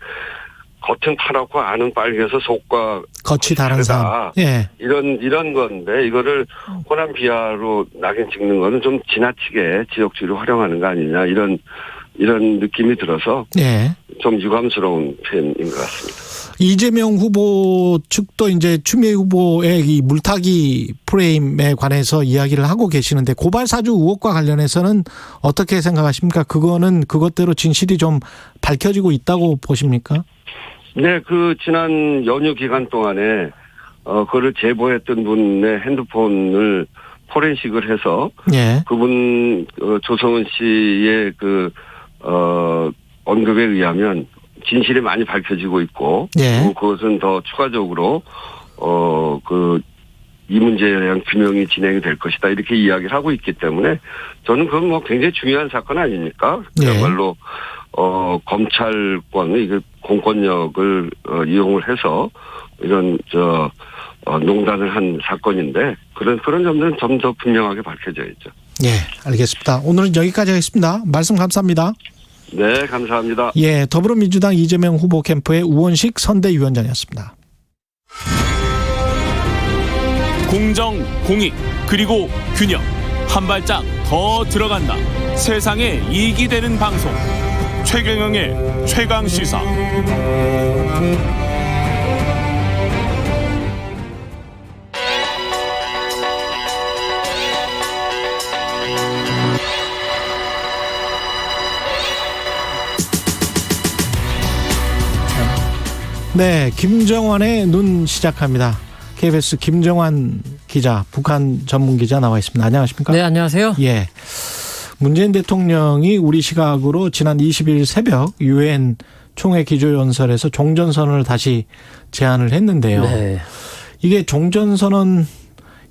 겉은 파랗고 안은 빨개서 속과 겉이 다른 사람. 예. 이런 건데 이거를 호남 비하로 낙인 찍는 거는 좀 지나치게 지역주의를 활용하는 거 아니냐 이런 느낌이 들어서 예. 좀 유감스러운 표현인 것 같습니다. 이재명 후보 측도 이제 추미애 후보의 이 물타기 프레임에 관해서 이야기를 하고 계시는데 고발 사주 의혹과 관련해서는 어떻게 생각하십니까? 그거는 그것대로 진실이 좀 밝혀지고 있다고 보십니까? 네, 지난 연휴 기간 동안에 그거를 제보했던 분의 핸드폰을 포렌식을 해서 예. 그분 조성은 씨의 언급에 의하면 진실이 많이 밝혀지고 있고 예. 그것은 더 추가적으로 이 문제에 대한 규명이 진행이 될 것이다 이렇게 이야기를 하고 있기 때문에 저는 그건 뭐 굉장히 중요한 사건 아닙니까? 그야말로 검찰권의 공권력을 이용을 해서 이런 농단을 한 사건인데 그런 점들은 좀 더 분명하게 밝혀져야죠. 예, 알겠습니다. 오늘은 여기까지 하겠습니다. 말씀 감사합니다. 네, 감사합니다. 예, 더불어민주당 이재명 후보 캠프의 우원식 선대위원장이었습니다. 공정, 공익, 그리고 균형. 한 발짝 더 들어간다. 세상에 이익이 되는 방송. 최경영의 최강시사. 네, 김정환의 눈 시작합니다. KBS 김정환 기자, 북한 전문 기자 나와 있습니다. 안녕하십니까? 네, 안녕하세요. 예. 문재인 대통령이 우리 시각으로 지난 20일 새벽 유엔 총회 기조연설에서 종전선언을 다시 제안을 했는데요. 네. 이게 종전선언,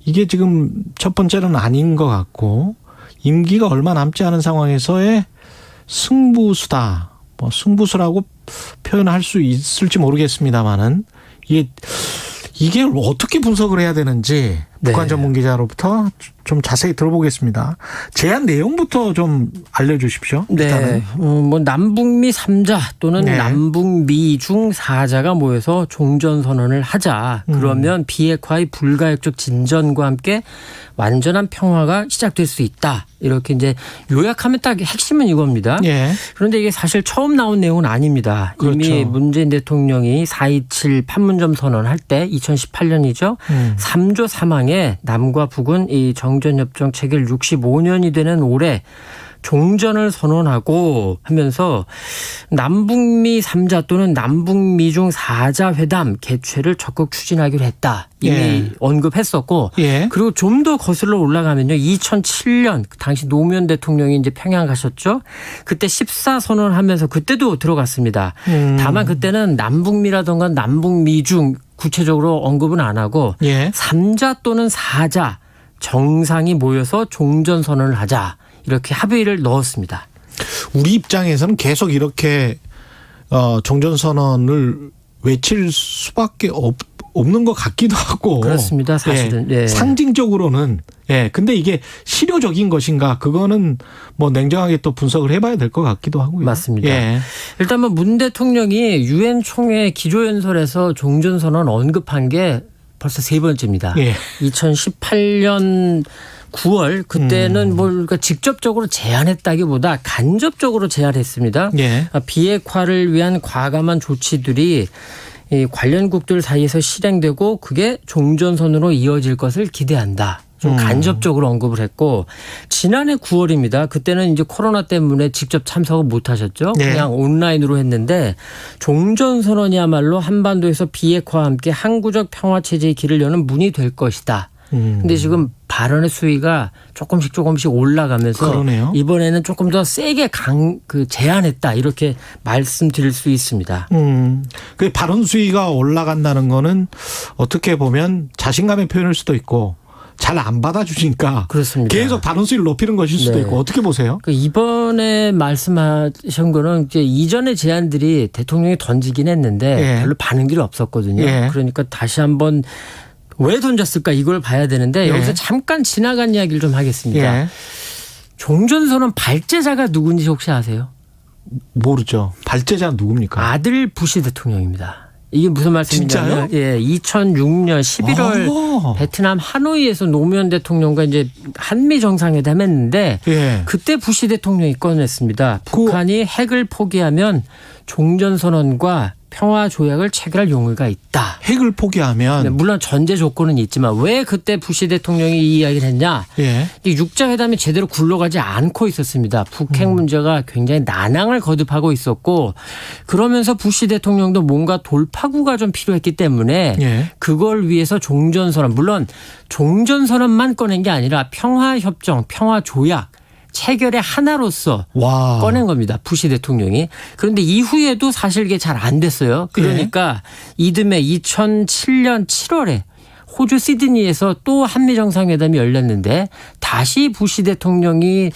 이게 지금 첫 번째는 아닌 것 같고 임기가 얼마 남지 않은 상황에서의 승부수다. 뭐 승부수라고 표현할 수 있을지 모르겠습니다만은 이게 어떻게 분석을 해야 되는지 북한 전문 기자로부터 좀 자세히 들어보겠습니다. 제안 내용부터 좀 알려주십시오. 일단은. 네, 뭐 남북미 3자 또는 남북미 중 4자가 모여서 종전선언을 하자. 그러면 비핵화의 불가역적 진전과 함께 완전한 평화가 시작될 수 있다. 이렇게 이제 요약하면 딱 핵심은 이겁니다. 그런데 이게 사실 처음 나온 내용은 아닙니다. 그렇죠. 이미 문재인 대통령이 4.27 판문점 선언할 때 2018년이죠. 3조 3항에 남과 북은 이 정전협정 체결 65년이 되는 올해 종전을 선언하고 하면서 남북미 3자 또는 남북미 중 4자 회담 개최를 적극 추진하기로 했다. 이미 언급했었고 그리고 좀 더 거슬러 올라가면요. 2007년 당시 노무현 대통령이 이제 평양 가셨죠. 그때 14선언을 하면서 그때도 들어갔습니다. 다만 그때는 남북미라든가 남북미 중 구체적으로 언급은 안 하고 3자 또는 4자 정상이 모여서 종전선언을 하자. 이렇게 합의를 넣었습니다. 우리 입장에서는 계속 이렇게 종전선언을 외칠 수밖에 없는 것 같기도 하고. 그렇습니다. 사실은. 상징적으로는. 근데 이게 실효적인 것인가 그거는 뭐 냉정하게 또 분석을 해봐야 될 것 같기도 하고요. 맞습니다. 일단 뭐 문 대통령이 유엔 총회 기조연설에서 종전선언 언급한 게 벌써 세 번째입니다. 2018년 9월 그때는 그러니까 직접적으로 제안했다기보다 간접적으로 제안했습니다. 비핵화를 위한 과감한 조치들이 이 관련국들 사이에서 실행되고 그게 종전선언으로 이어질 것을 기대한다. 좀 간접적으로 언급을 했고 지난해 9월입니다. 그때는 이제 코로나 때문에 직접 참석을 못 하셨죠. 그냥 온라인으로 했는데 종전선언이야말로 한반도에서 비핵화와 함께 항구적 평화체제의 길을 여는 문이 될 것이다. 근데 지금 발언의 수위가 조금씩 올라가면서 그러네요. 이번에는 조금 더 세게 제안했다 이렇게 말씀드릴 수 있습니다. 그 발언 수위가 올라간다는 거는 어떻게 보면 자신감의 표현일 수도 있고 잘 안 받아주니까 그렇습니다. 계속 발언 수위를 높이는 것일 수도 있고 어떻게 보세요? 이번에 말씀하신 거는 이제 이전의 제안들이 대통령이 던지긴 했는데 별로 반응들이 없었거든요. 그러니까 다시 한번 왜 던졌을까 이걸 봐야 되는데 여기서 잠깐 지나간 이야기를 좀 하겠습니다. 종전선언 발제자가 누군지 혹시 아세요? 모르죠. 발제자 누굽니까? 아들 부시 대통령입니다. 이게 무슨 말씀이냐면 2006년 11월 베트남 하노이에서 노무현 대통령과 이제 한미 정상회담 했는데 그때 부시 대통령이 꺼냈습니다. 북한이 핵을 포기하면 종전선언과 평화조약을 체결할 용의가 있다. 핵을 포기하면? 물론 전제 조건은 있지만 왜 그때 부시 대통령이 이 이야기를 했냐. 육자회담이 제대로 굴러가지 않고 있었습니다. 북핵 문제가 굉장히 난항을 거듭하고 있었고 그러면서 부시 대통령도 뭔가 돌파구가 좀 필요했기 때문에 그걸 위해서 종전선언 물론 종전선언만 꺼낸 게 아니라 평화협정, 평화조약 체결의 하나로서 꺼낸 겁니다. 부시 대통령이. 그런데 이후에도 사실 이게 잘 안 됐어요. 그러니까 이듬해 2007년 7월에 호주 시드니에서 또 한미 정상회담이 열렸는데 다시 부시 대통령이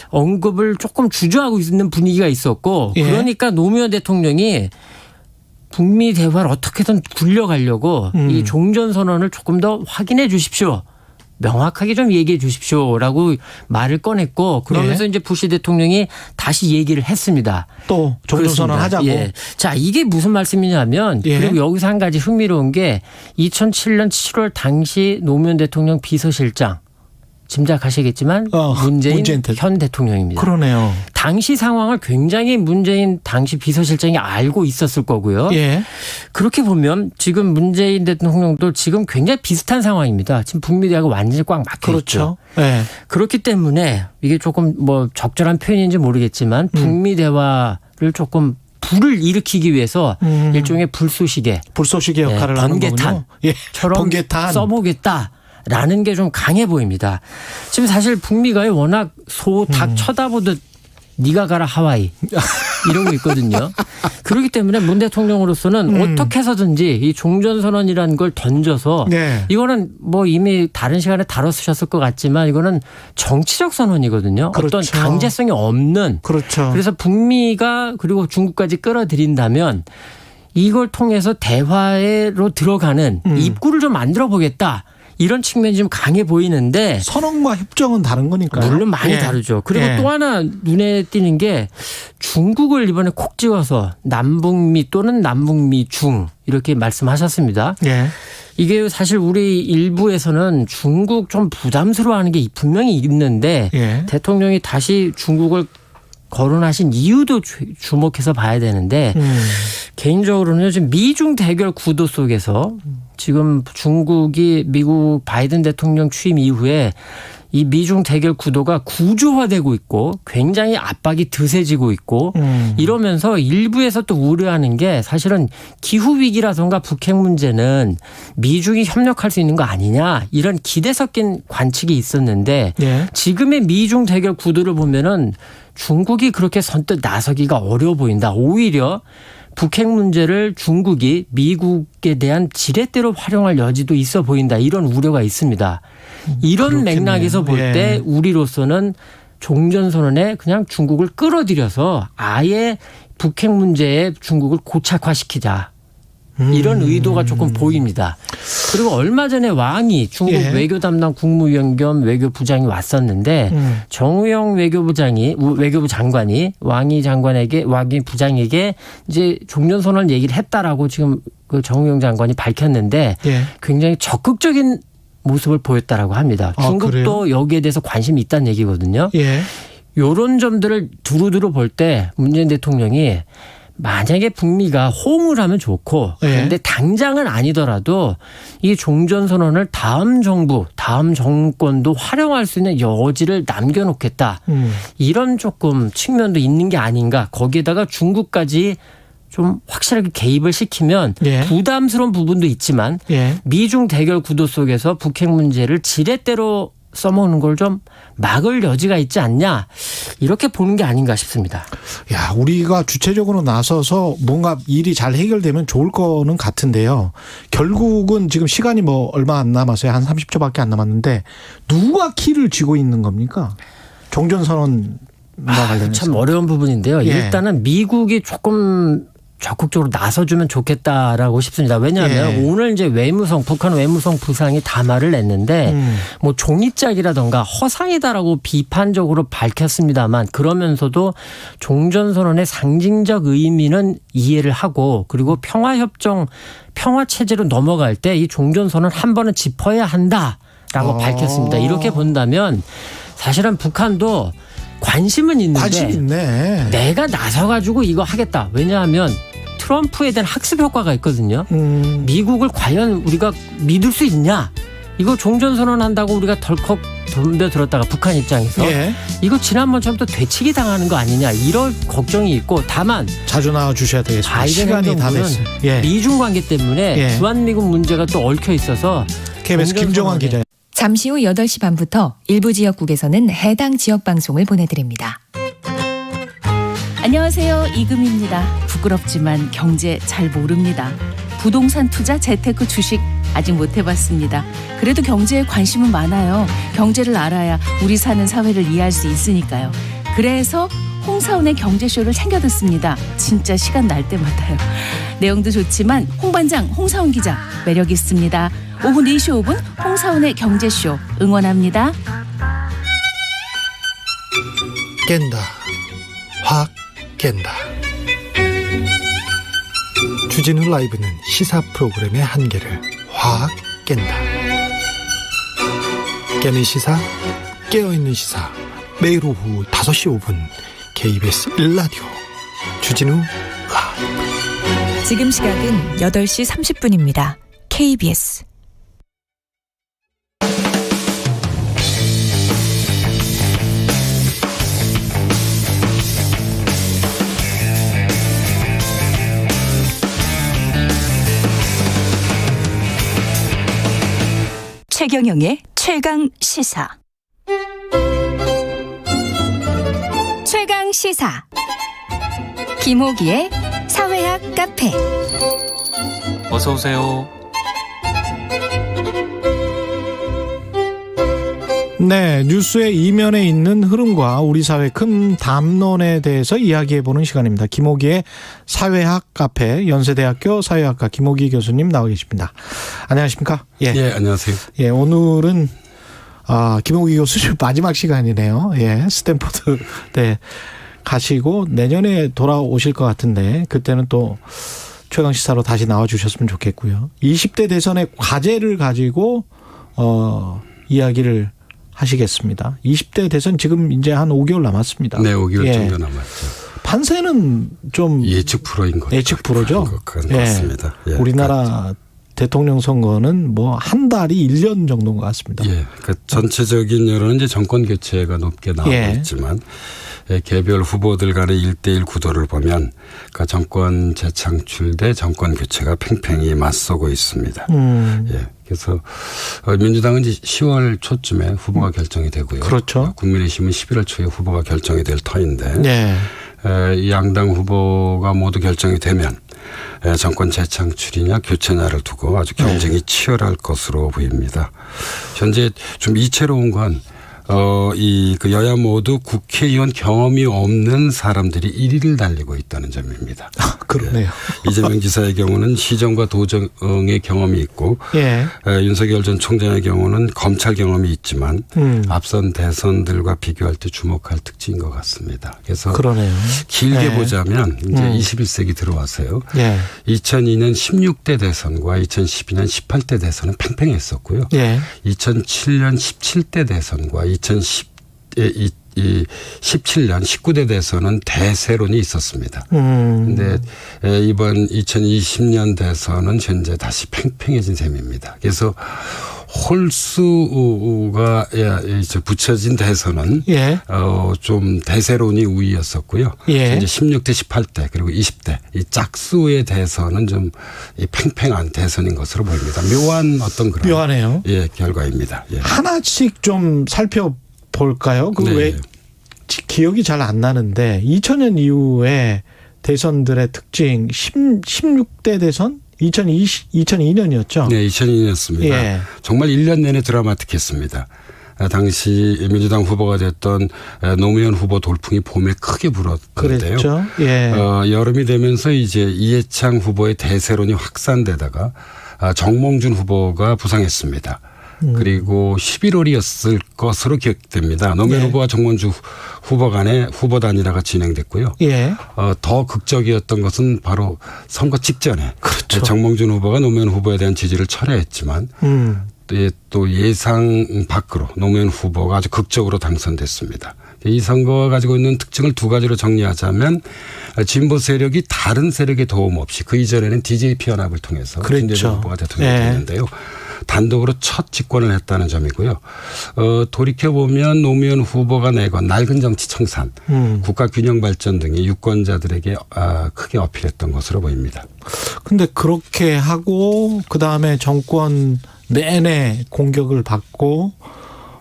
언급을 조금 주저하고 있는 분위기가 있었고 그러니까 노무현 대통령이 북미 대화를 어떻게든 굴려가려고 이 종전선언을 조금 더 확인해 주십시오. 명확하게 좀 얘기해 주십시오라고 말을 꺼냈고 그러면서 이제 부시 대통령이 다시 얘기를 했습니다. 또 종전선언 하자고. 예. 자, 이게 무슨 말씀이냐면 그리고 여기서 한 가지 흥미로운 게 2007년 7월 당시 노무현 대통령 비서실장 짐작하시겠지만 문재인 현 대통령입니다. 그러네요. 당시 상황을 굉장히 문재인 당시 비서실장이 알고 있었을 거고요. 예. 그렇게 보면 지금 문재인 대통령도 지금 굉장히 비슷한 상황입니다. 지금 북미 대화가 완전히 꽉 막혀 그렇죠. 있죠. 예. 그렇기 때문에 이게 조금 뭐 적절한 표현인지 모르겠지만 북미 대화를 조금 불을 일으키기 위해서 일종의 불쏘시개 역할을 하는 거군요. 번개탄처럼 써보겠다. 라는 게 좀 강해 보입니다. 지금 사실 북미가 워낙 소 닭 쳐다보듯 네가 가라 하와이 이러고 있거든요. 그렇기 때문에 문 대통령으로서는 어떻게 해서든지 이 종전선언이라는 걸 던져서 이거는 뭐 이미 다른 시간에 다뤘으셨을 것 같지만 이거는 정치적 선언이거든요. 그렇죠. 어떤 강제성이 없는. 그렇죠. 그래서 북미가 그리고 중국까지 끌어들인다면 이걸 통해서 대화로 들어가는 입구를 좀 만들어 보겠다. 이런 측면이 좀 강해 보이는데 선언과 협정은 다른 거니까요. 물론 많이 다르죠. 그리고 또 하나 눈에 띄는 게 중국을 이번에 콕 집어서 남북미 또는 남북미 중 이렇게 말씀하셨습니다. 이게 사실 우리 일부에서는 중국 좀 부담스러워하는 게 분명히 있는데 대통령이 다시 중국을 거론하신 이유도 주목해서 봐야 되는데 개인적으로는 지금 미중 대결 구도 속에서 지금 중국이 미국 바이든 대통령 취임 이후에 이 미중 대결 구도가 구조화되고 있고 굉장히 압박이 드세지고 있고 이러면서 일부에서 또 우려하는 게 사실은 기후위기라든가 북핵 문제는 미중이 협력할 수 있는 거 아니냐 이런 기대 섞인 관측이 있었는데 지금의 미중 대결 구도를 보면은 중국이 그렇게 선뜻 나서기가 어려워 보인다. 오히려 북핵 문제를 중국이 미국에 대한 지렛대로 활용할 여지도 있어 보인다. 이런 우려가 있습니다. 이런 그렇겠네요. 맥락에서 볼 때 우리로서는 종전선언에 그냥 중국을 끌어들여서 아예 북핵 문제에 중국을 고착화시키자. 이런 의도가 조금 보입니다. 그리고 얼마 전에 왕이 중국 외교 담당 국무위원 겸 외교부장이 왔었는데 정우영 외교부 장관이 왕이 부장에게 이제 종전선언 얘기를 했다라고 지금 그 정우영 장관이 밝혔는데 굉장히 적극적인 모습을 보였다라고 합니다. 중국도 여기에 대해서 관심이 있다는 얘기거든요. 이런 점들을 두루두루 볼 때 문재인 대통령이 만약에 북미가 호응을 하면 좋고 그런데 당장은 아니더라도 이 종전선언을 다음 정부, 다음 정권도 활용할 수 있는 여지를 남겨놓겠다. 이런 조금 측면도 있는 게 아닌가. 거기에다가 중국까지 좀 확실하게 개입을 시키면 부담스러운 부분도 있지만 미중 대결 구도 속에서 북핵 문제를 지렛대로 써먹는 걸 좀 막을 여지가 있지 않냐 이렇게 보는 게 아닌가 싶습니다. 야, 우리가 주체적으로 나서서 뭔가 일이 잘 해결되면 좋을 거는 같은데요. 결국은 지금 시간이 뭐 얼마 안 남았어요. 한 30초밖에 안 남았는데 누가 키를 쥐고 있는 겁니까? 종전선언과 관련해서. 참 어려운 부분인데요. 일단은 미국이 조금 적극적으로 나서주면 좋겠다라고 싶습니다. 왜냐하면 오늘 이제 북한 외무성 부상이 담화를 냈는데 뭐 종이짝이라든가 허상이다라고 비판적으로 밝혔습니다만 그러면서도 종전선언의 상징적 의미는 이해를 하고 그리고 평화체제로 넘어갈 때 이 종전선언 한 번은 짚어야 한다라고 밝혔습니다. 이렇게 본다면 사실은 북한도 관심은 있는데 관심 있네. 내가 나서가지고 이거 하겠다. 왜냐하면 트럼프에 대한 학습 효과가 있거든요. 미국을 과연 우리가 믿을 수 있냐. 이거 종전선언 한다고 우리가 덜컥 덤벼들었다가 북한 입장에서 이거 지난번처럼 또 되치기 당하는 거 아니냐. 이런 걱정이 있고 다만 자주 나와주셔야 되겠습니다. 바이든 시간이 다 됐어요. 미중 관계 때문에 주한미군 문제가 또 얽혀 있어서 KBS 김정환 기자. 잠시 후 8시 반부터 일부 지역국에서는 해당 지역 방송을 보내드립니다. 안녕하세요. 이금입니다. 부끄럽지만 경제 잘 모릅니다. 부동산 투자, 재테크, 주식 아직 못 해봤습니다. 그래도 경제에 관심은 많아요. 경제를 알아야 우리 사는 사회를 이해할 수 있으니까요. 그래서 홍사원의 경제쇼를 챙겨 듣습니다. 진짜 시간 날 때마다요. 내용도 좋지만 홍반장 홍사원 기자 매력 있습니다. 오후 4시 5분 홍사원의 경제쇼 응원합니다. 깬다. 확 깬다. 주진우 라이브는 시사 프로그램의 한계를 확 깬다. 깨는 시사, 깨어있는 시사. 매일 오후 5시 5분 KBS 1라디오 주진우 라이브. 지금 시각은 8시 30분입니다. KBS 최경영의 최강 시사. 최강 시사. 김호기의 사회학 카페. 어서 오세요. 네, 뉴스의 이면에 있는 흐름과 우리 사회 큰 담론에 대해서 이야기해보는 시간입니다. 김호기의 사회학 카페, 연세대학교 사회학과 김호기 교수님 나와 계십니다. 안녕하십니까? 예, 안녕하세요. 예, 오늘은 김호기 교수님 마지막 시간이네요. 예, 스탠포드 네 가시고 내년에 돌아오실 것 같은데 그때는 또 최강시사로 다시 나와주셨으면 좋겠고요. 20대 대선의 과제를 가지고 이야기를 하시겠습니다. 20대 대선 지금 이제 한 5개월 남았습니다. 네, 5개월 정도 남았죠. 판세는 좀 예측 프로인 것 예측 프로죠. 같습니다. 예. 우리나라 그렇죠. 대통령 선거는 뭐 한 달이 1년 정도인 것 같습니다. 예, 그러니까 전체적인 여론은 이제 정권 교체가 높게 나오고 있지만 개별 후보들 간의 1대1 구도를 보면 그러니까 정권 재창출 대 정권 교체가 팽팽히 맞서고 있습니다. 예, 그래서 민주당은 이제 10월 초쯤에 후보가 결정이 되고요. 그렇죠. 국민의힘은 11월 초에 후보가 결정이 될 터인데 네. 이 양당 후보가 모두 결정이 되면 정권 재창출이냐 교체냐를 두고 아주 경쟁이 치열할 것으로 보입니다. 현재 좀 이채로운 건 그 여야 모두 국회의원 경험이 없는 사람들이 1위를 달리고 있다는 점입니다. 그러네요. 이재명 지사의 경우는 시정과 도정의 경험이 있고 윤석열 전 총장의 경우는 검찰 경험이 있지만 앞선 대선들과 비교할 때 주목할 특징인 것 같습니다. 그래서 그러네요. 길게 보자면 이제 21세기 들어와서요. 2002년 16대 대선과 2012년 18대 대선은 팽팽했었고요. 2007년 17대 대선과 2017년 19대 대선은 대세론이 있었습니다. 그런데 이번 2020년 대선은 현재 다시 팽팽해진 셈입니다. 그래서 홀수가 붙여진 대선은 좀 대세론이 우위였었고요. 이제 16대 18대 그리고 20대 이 짝수의 대선은 좀 팽팽한 대선인 것으로 보입니다. 묘한 어떤 그런 묘하네요. 결과입니다. 하나씩 좀 살펴볼까요? 왜 기억이 잘 안 나는데 2000년 이후에 대선들의 특징 16대 대선 2002년이었죠. 네, 2002년이었습니다. 정말 1년 내내 드라마틱했습니다. 당시 민주당 후보가 됐던 노무현 후보 돌풍이 봄에 크게 불었는데요. 그랬죠. 여름이 되면서 이제 이해창 후보의 대세론이 확산되다가 정몽준 후보가 부상했습니다. 그리고 11월이었을 것으로 기억됩니다. 노무현 후보와 정몽준 후보 간의 후보 단일화가 진행됐고요. 더 극적이었던 것은 바로 선거 직전에 정몽준 후보가 노무현 후보에 대한 지지를 철회했지만 또 예상 밖으로 노무현 후보가 아주 극적으로 당선됐습니다. 이 선거가 가지고 있는 특징을 두 가지로 정리하자면 진보 세력이 다른 세력의 도움 없이 그 이전에는 DJP 연합을 통해서 김대중 후보가 대통령이 됐는데요. 단독으로 첫 집권을 했다는 점이고요. 돌이켜보면 노무현 후보가 내건 낡은 정치 청산, 국가 균형 발전 등이 유권자들에게 크게 어필했던 것으로 보입니다. 그런데 그렇게 하고 그다음에 정권 내내 공격을 받고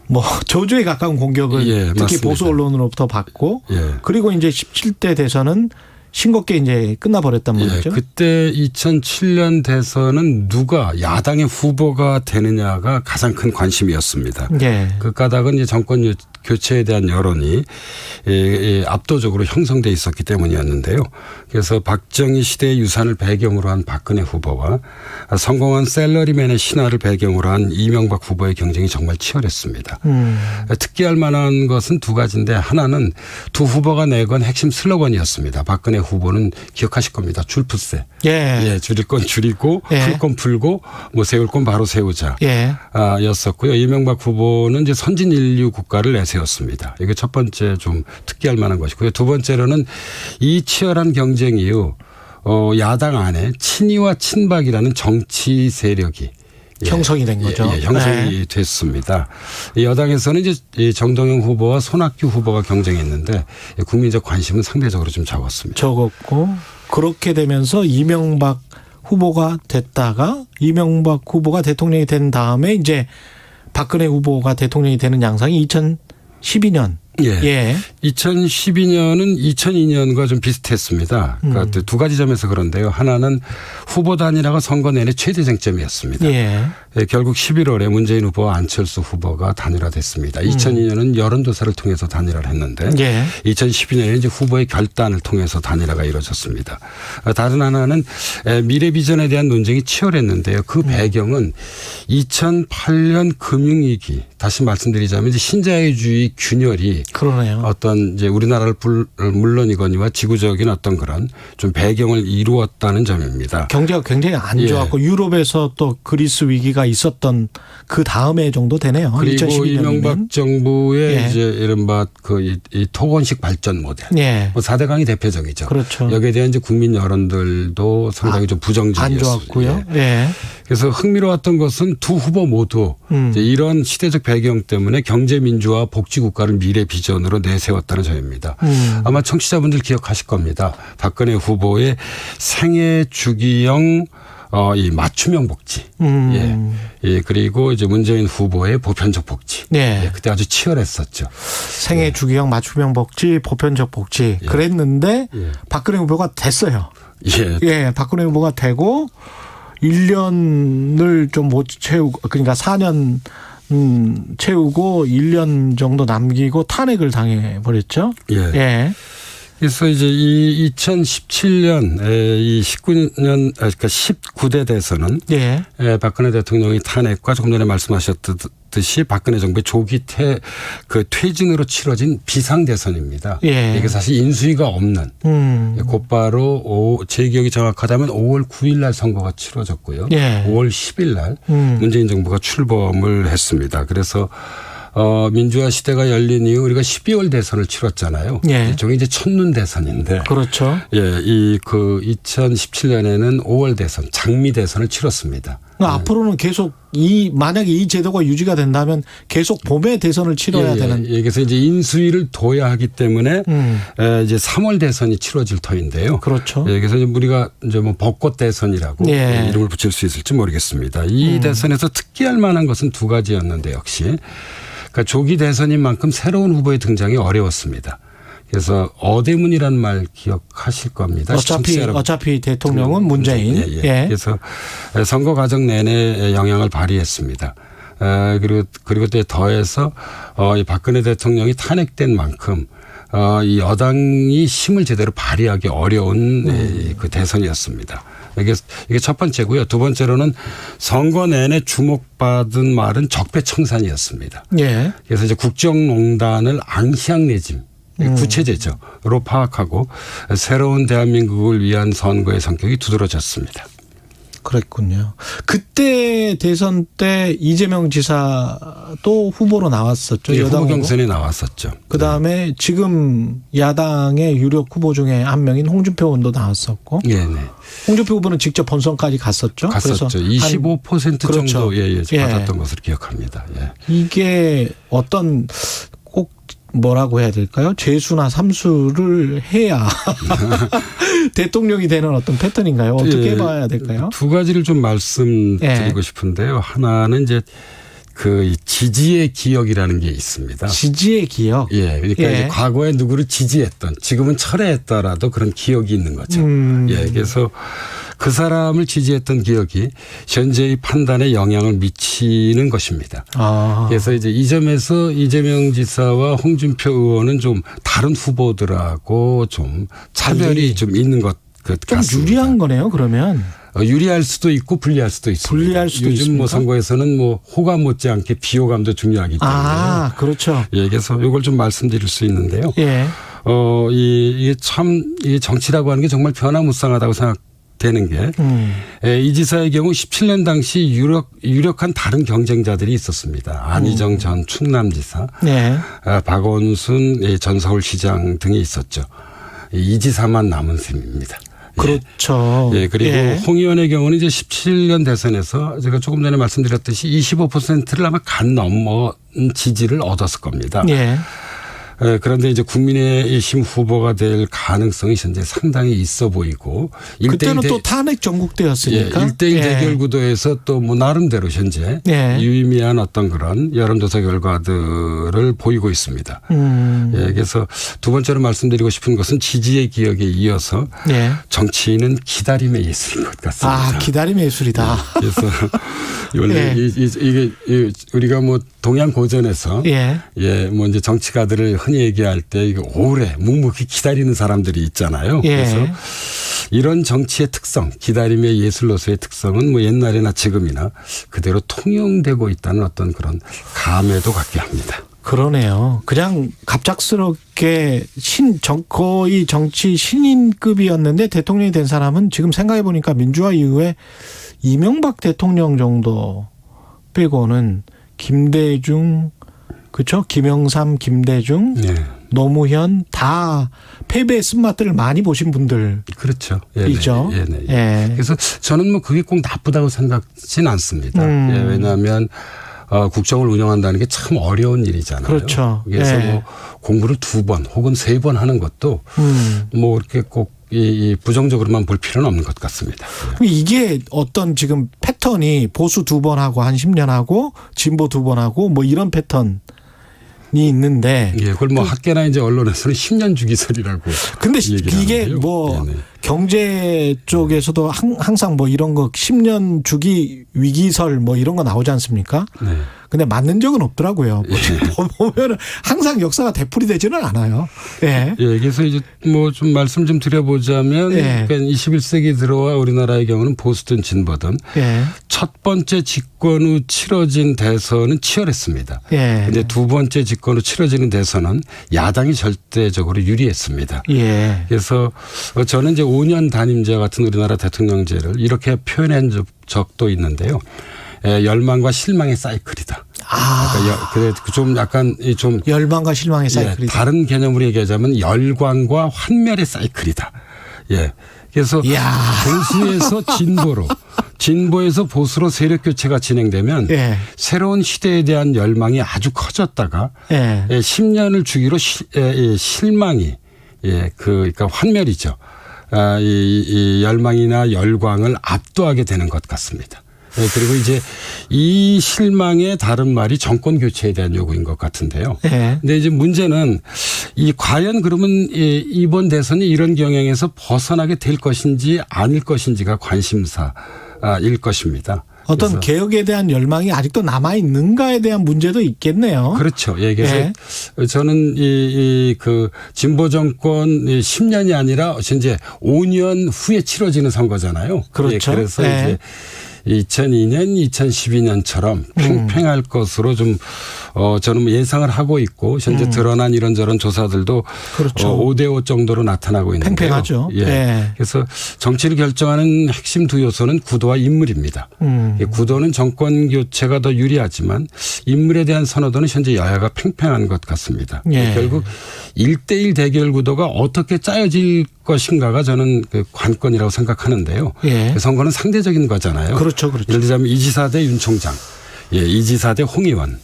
뭐 저주에 가까운 공격을 특히 맞습니다. 보수 언론으로부터 받고 그리고 이제 17대 대선은 싱겁게 이제 끝나버렸단 말이죠. 예, 그때 2007년 대선은 누가 야당의 후보가 되느냐가 가장 큰 관심이었습니다. 예. 그 까닭은 이제 정권 교체에 대한 여론이 압도적으로 형성돼 있었기 때문이었는데요. 그래서 박정희 시대의 유산을 배경으로 한 박근혜 후보와 성공한 셀러리맨의 신화를 배경으로 한 이명박 후보의 경쟁이 정말 치열했습니다. 특기할 만한 것은 두 가지인데 하나는 두 후보가 내건 핵심 슬로건이었습니다. 박근혜 후보는 기억하실 겁니다. 줄푸세. 예, 줄일 건 줄이고 풀 건 풀고 뭐 세울 건 바로 세우자. 였었고요. 이명박 후보는 이제 선진 인류 국가를 내세웠습니다. 이게 첫 번째 좀 특기할 만한 것이고요. 두 번째로는 이 치열한 경쟁 이후 야당 안에 친이와 친박이라는 정치 세력이 형성이 된 거죠. 형성이 됐습니다. 여당에서는 이제 정동영 후보와 손학규 후보가 경쟁했는데 국민적 관심은 상대적으로 좀 적었습니다. 적었고 그렇게 되면서 이명박 후보가 됐다가 이명박 후보가 대통령이 된 다음에 이제 박근혜 후보가 대통령이 되는 양상이 2012년. 예. 2012년은 2002년과 좀 비슷했습니다. 그러니까 두 가지 점에서 그런데요. 하나는 후보 단일화가 선거 내내 최대 쟁점이었습니다. 결국 11월에 문재인 후보와 안철수 후보가 단일화됐습니다. 2002년은 여론조사를 통해서 단일화를 했는데 2012년에 이제 후보의 결단을 통해서 단일화가 이루어졌습니다. 다른 하나는 미래 비전에 대한 논쟁이 치열했는데요. 그 배경은 2008년 금융위기 다시 말씀드리자면 이제 신자유주의 균열이 그러네요. 어떤 이제 우리나라를 물론이거니와 지구적인 어떤 그런 좀 배경을 이루었다는 점입니다. 경제가 굉장히 안 좋았고 유럽에서 또 그리스 위기가 있었던 그 다음에 정도 되네요. 그리고 2012년이면. 이명박 정부의 이제 이른바 이 토건식 발전 모델. 뭐 4대 강이 대표적이죠. 그렇죠. 여기에 대한 이제 국민 여론들도 상당히 좀 부정적이었어요. 안 좋았고요. 그래서 흥미로웠던 것은 두 후보 모두 이제 이런 시대적 배경 때문에 경제 민주화 복지 국가를 미래 비전으로 내세웠다는 점입니다. 아마 청취자분들 기억하실 겁니다. 박근혜 후보의 생애 주기형 이 맞춤형 복지. 그리고 이제 문재인 후보의 보편적 복지. 그때 아주 치열했었죠. 생애 주기형 맞춤형 복지, 보편적 복지. 그랬는데 박근혜 후보가 됐어요. 박근혜 후보가 되고 1년을 좀 못 채우고 그러니까 4년 채우고 1년 정도 남기고 탄핵을 당해 버렸죠. 그래서 이제 이 2017년 이 19년 그러니까 19대 대선은 박근혜 대통령의 탄핵과 조금 전에 말씀하셨듯이 박근혜 정부의 조기 퇴진으로 치러진 비상 대선입니다. 이게 사실 인수위가 없는 곧바로 제 기억이 정확하다면 5월 9일 날 선거가 치러졌고요. 5월 10일 날 문재인 정부가 출범을 했습니다. 그래서 민주화 시대가 열린 이후 우리가 12월 대선을 치렀잖아요. 이쪽이 이제 첫눈 대선인데. 그렇죠. 이 2017년에는 5월 대선, 장미 대선을 치렀습니다. 앞으로는 계속 만약에 이 제도가 유지가 된다면 계속 봄에 대선을 치러야 되는. 그래서 이제 인수위를 둬야 하기 때문에 이제 3월 대선이 치러질 터인데요. 그렇죠. 그래서 우리가 이제 뭐 벚꽃 대선이라고 이름을 붙일 수 있을지 모르겠습니다. 이 대선에서 특기할 만한 것은 두 가지였는데 역시. 그러니까 조기 대선인 만큼 새로운 후보의 등장이 어려웠습니다. 그래서 어대문이라는 말 기억하실 겁니다. 어차피 대통령은 문재인. 그래서 선거 과정 내내 영향을 발휘했습니다. 그리고 또 더해서 이 박근혜 대통령이 탄핵된 만큼 이 여당이 힘을 제대로 발휘하기 어려운 그 대선이었습니다. 이게 첫 번째고요. 두 번째로는 선거 내내 주목받은 말은 적폐청산이었습니다. 그래서 이제 국정농단을 앙시앙 레짐 구체제적으로 파악하고 새로운 대한민국을 위한 선거의 성격이 두드러졌습니다. 그랬군요. 그때 대선 때 이재명 지사도 후보로 나왔었죠. 여당 후보 경선에 나왔었죠. 그다음에 지금 야당의 유력 후보 중에 한 명인 홍준표 의원도 나왔었고. 홍준표 후보는 직접 본선까지 갔었죠. 갔었죠. 그래서 25% 그렇죠. 정도 받았던 것으로 기억합니다. 이게 어떤 꼭 뭐라고 해야 될까요? 재수나 삼수를 해야 대통령이 되는 어떤 패턴인가요? 어떻게 봐야 될까요? 두 가지를 좀 말씀드리고 싶은데요. 하나는 이제 그 지지의 기억이라는 게 있습니다. 지지의 기억? 예. 그러니까 이제 과거에 누구를 지지했던, 지금은 철회했더라도 그런 기억이 있는 거죠. 예. 그래서 그 사람을 지지했던 기억이 현재의 판단에 영향을 미치는 것입니다. 그래서 이제 이 점에서 이재명 지사와 홍준표 의원은 좀 다른 후보들하고 좀 차별이 좀 있는 것 같습니다. 좀 유리한 거네요, 그러면. 유리할 수도 있고 불리할 수도 있습니다. 불리할 수도 요즘 있습니까? 뭐 선거에서는 뭐 호감 못지않게 비호감도 중요하기 때문에. 그렇죠. 예, 그래서 이걸 좀 말씀드릴 수 있는데요. 예. 이게 참, 이 정치라고 하는 게 정말 변화무쌍하다고 생각되는 게, 이 지사의 경우 17년 당시 유력한 다른 경쟁자들이 있었습니다. 안희정 전 충남지사, 박원순 전 서울시장 등이 있었죠. 이 지사만 남은 셈입니다. 그렇죠. 예, 그리고 홍 의원의 경우는 이제 17년 대선에서 제가 조금 전에 말씀드렸듯이 25%를 아마 간 넘어 지지를 얻었을 겁니다. 그런데 이제 국민의힘 후보가 될 가능성이 현재 상당히 있어 보이고. 그때는 또 탄핵 전국대였으니까. 1대1 대결 구도에서 또 뭐 나름대로 현재 유의미한 어떤 그런 여론조사 결과들을 보이고 있습니다. 그래서 두 번째로 말씀드리고 싶은 것은 지지의 기억에 이어서 정치인은 기다림의 예술인 것 같습니다. 기다림의 예술이다. 그래서 원래 이게 우리가 뭐 동양 고전에서 뭐 이제 정치가들을 흔히 얘기할 때 이거 오래 묵묵히 기다리는 사람들이 있잖아요. 그래서 이런 정치의 특성, 기다림의 예술로서의 특성은 뭐 옛날이나 지금이나 그대로 통용되고 있다는 어떤 그런 감에도 갖게 합니다. 그러네요. 그냥 갑작스럽게 거의 정치 신인급이었는데 대통령이 된 사람은 지금 생각해 보니까 민주화 이후에 이명박 대통령 정도 빼고는 김대중, 그렇죠? 김영삼, 김대중, 노무현 다 패배의 쓴맛들을 많이 보신 분들. 그렇죠. 이죠. 그래서 저는 뭐 그게 꼭 나쁘다고 생각하진 않습니다. 왜냐하면 국정을 운영한다는 게 참 어려운 일이잖아요. 그렇죠. 그래서 뭐 공부를 2번 혹은 3번 하는 것도 뭐 이렇게 꼭 부정적으로만 볼 필요는 없는 것 같습니다. 이게 어떤 지금 패턴이 보수 2번 하고 한 10년 하고 진보 2번 하고 뭐 이런 패턴이 있는데. 그걸 뭐 학계나 이제 언론에서는 10년 주기설이라고. 근데 이게 뭐 경제 쪽에서도 항상 뭐 이런 거 10년 주기 위기설 뭐 이런 거 나오지 않습니까? 근데 맞는 적은 없더라고요. 보면은 항상 역사가 되풀이되지는 않아요. 그래서 이제 뭐 좀 말씀 좀 드려보자면 그러니까 21세기 들어와 우리나라의 경우는 보수든 진보든 첫 번째 집권 후 치러진 대선은 치열했습니다. 근데 두 번째 집권 후 치러지는 대선은 야당이 절대적으로 유리했습니다. 그래서 저는 이제 5년 단임제 같은 우리나라 대통령제를 이렇게 표현한 적도 있는데요. 열망과 실망의 사이클이다. 그러니까 좀 약간 좀 열망과 실망의 사이클이다. 다른 개념으로 얘기하자면 열광과 환멸의 사이클이다. 그래서 보수에서 진보에서 보수로 세력 교체가 진행되면 새로운 시대에 대한 열망이 아주 커졌다가 10년을 주기로 실망이 그러니까 환멸이죠. 이 열망이나 열광을 압도하게 되는 것 같습니다. 그리고 이제 이 실망의 다른 말이 정권 교체에 대한 요구인 것 같은데요. 근데 이제 문제는 과연 그러면 이번 대선이 이런 경향에서 벗어나게 될 것인지 아닐 것인지가 관심사일 것입니다. 어떤 개혁에 대한 열망이 아직도 남아있는가에 대한 문제도 있겠네요. 그렇죠. 그래서 저는 그 진보 정권 10년이 아니라 이제 5년 후에 치러지는 선거잖아요. 그렇죠. 그래서 이제 2002년, 2012년처럼 팽팽할 것으로 좀 저는 예상을 하고 있고 현재 드러난 이런저런 조사들도 5대5 정도로 나타나고 있는데요. 팽팽하죠. 그래서 정치를 결정하는 핵심 두 요소는 구도와 인물입니다. 구도는 정권 교체가 더 유리하지만 인물에 대한 선호도는 현재 여야가 팽팽한 것 같습니다. 결국 1대1 대결 구도가 어떻게 짜여질 것인가가 저는 그 관건이라고 생각하는데요. 선거는 상대적인 거잖아요. 그렇죠. 예를 들자면 이 지사 대 윤 총장, 이 지사 대 홍 의원,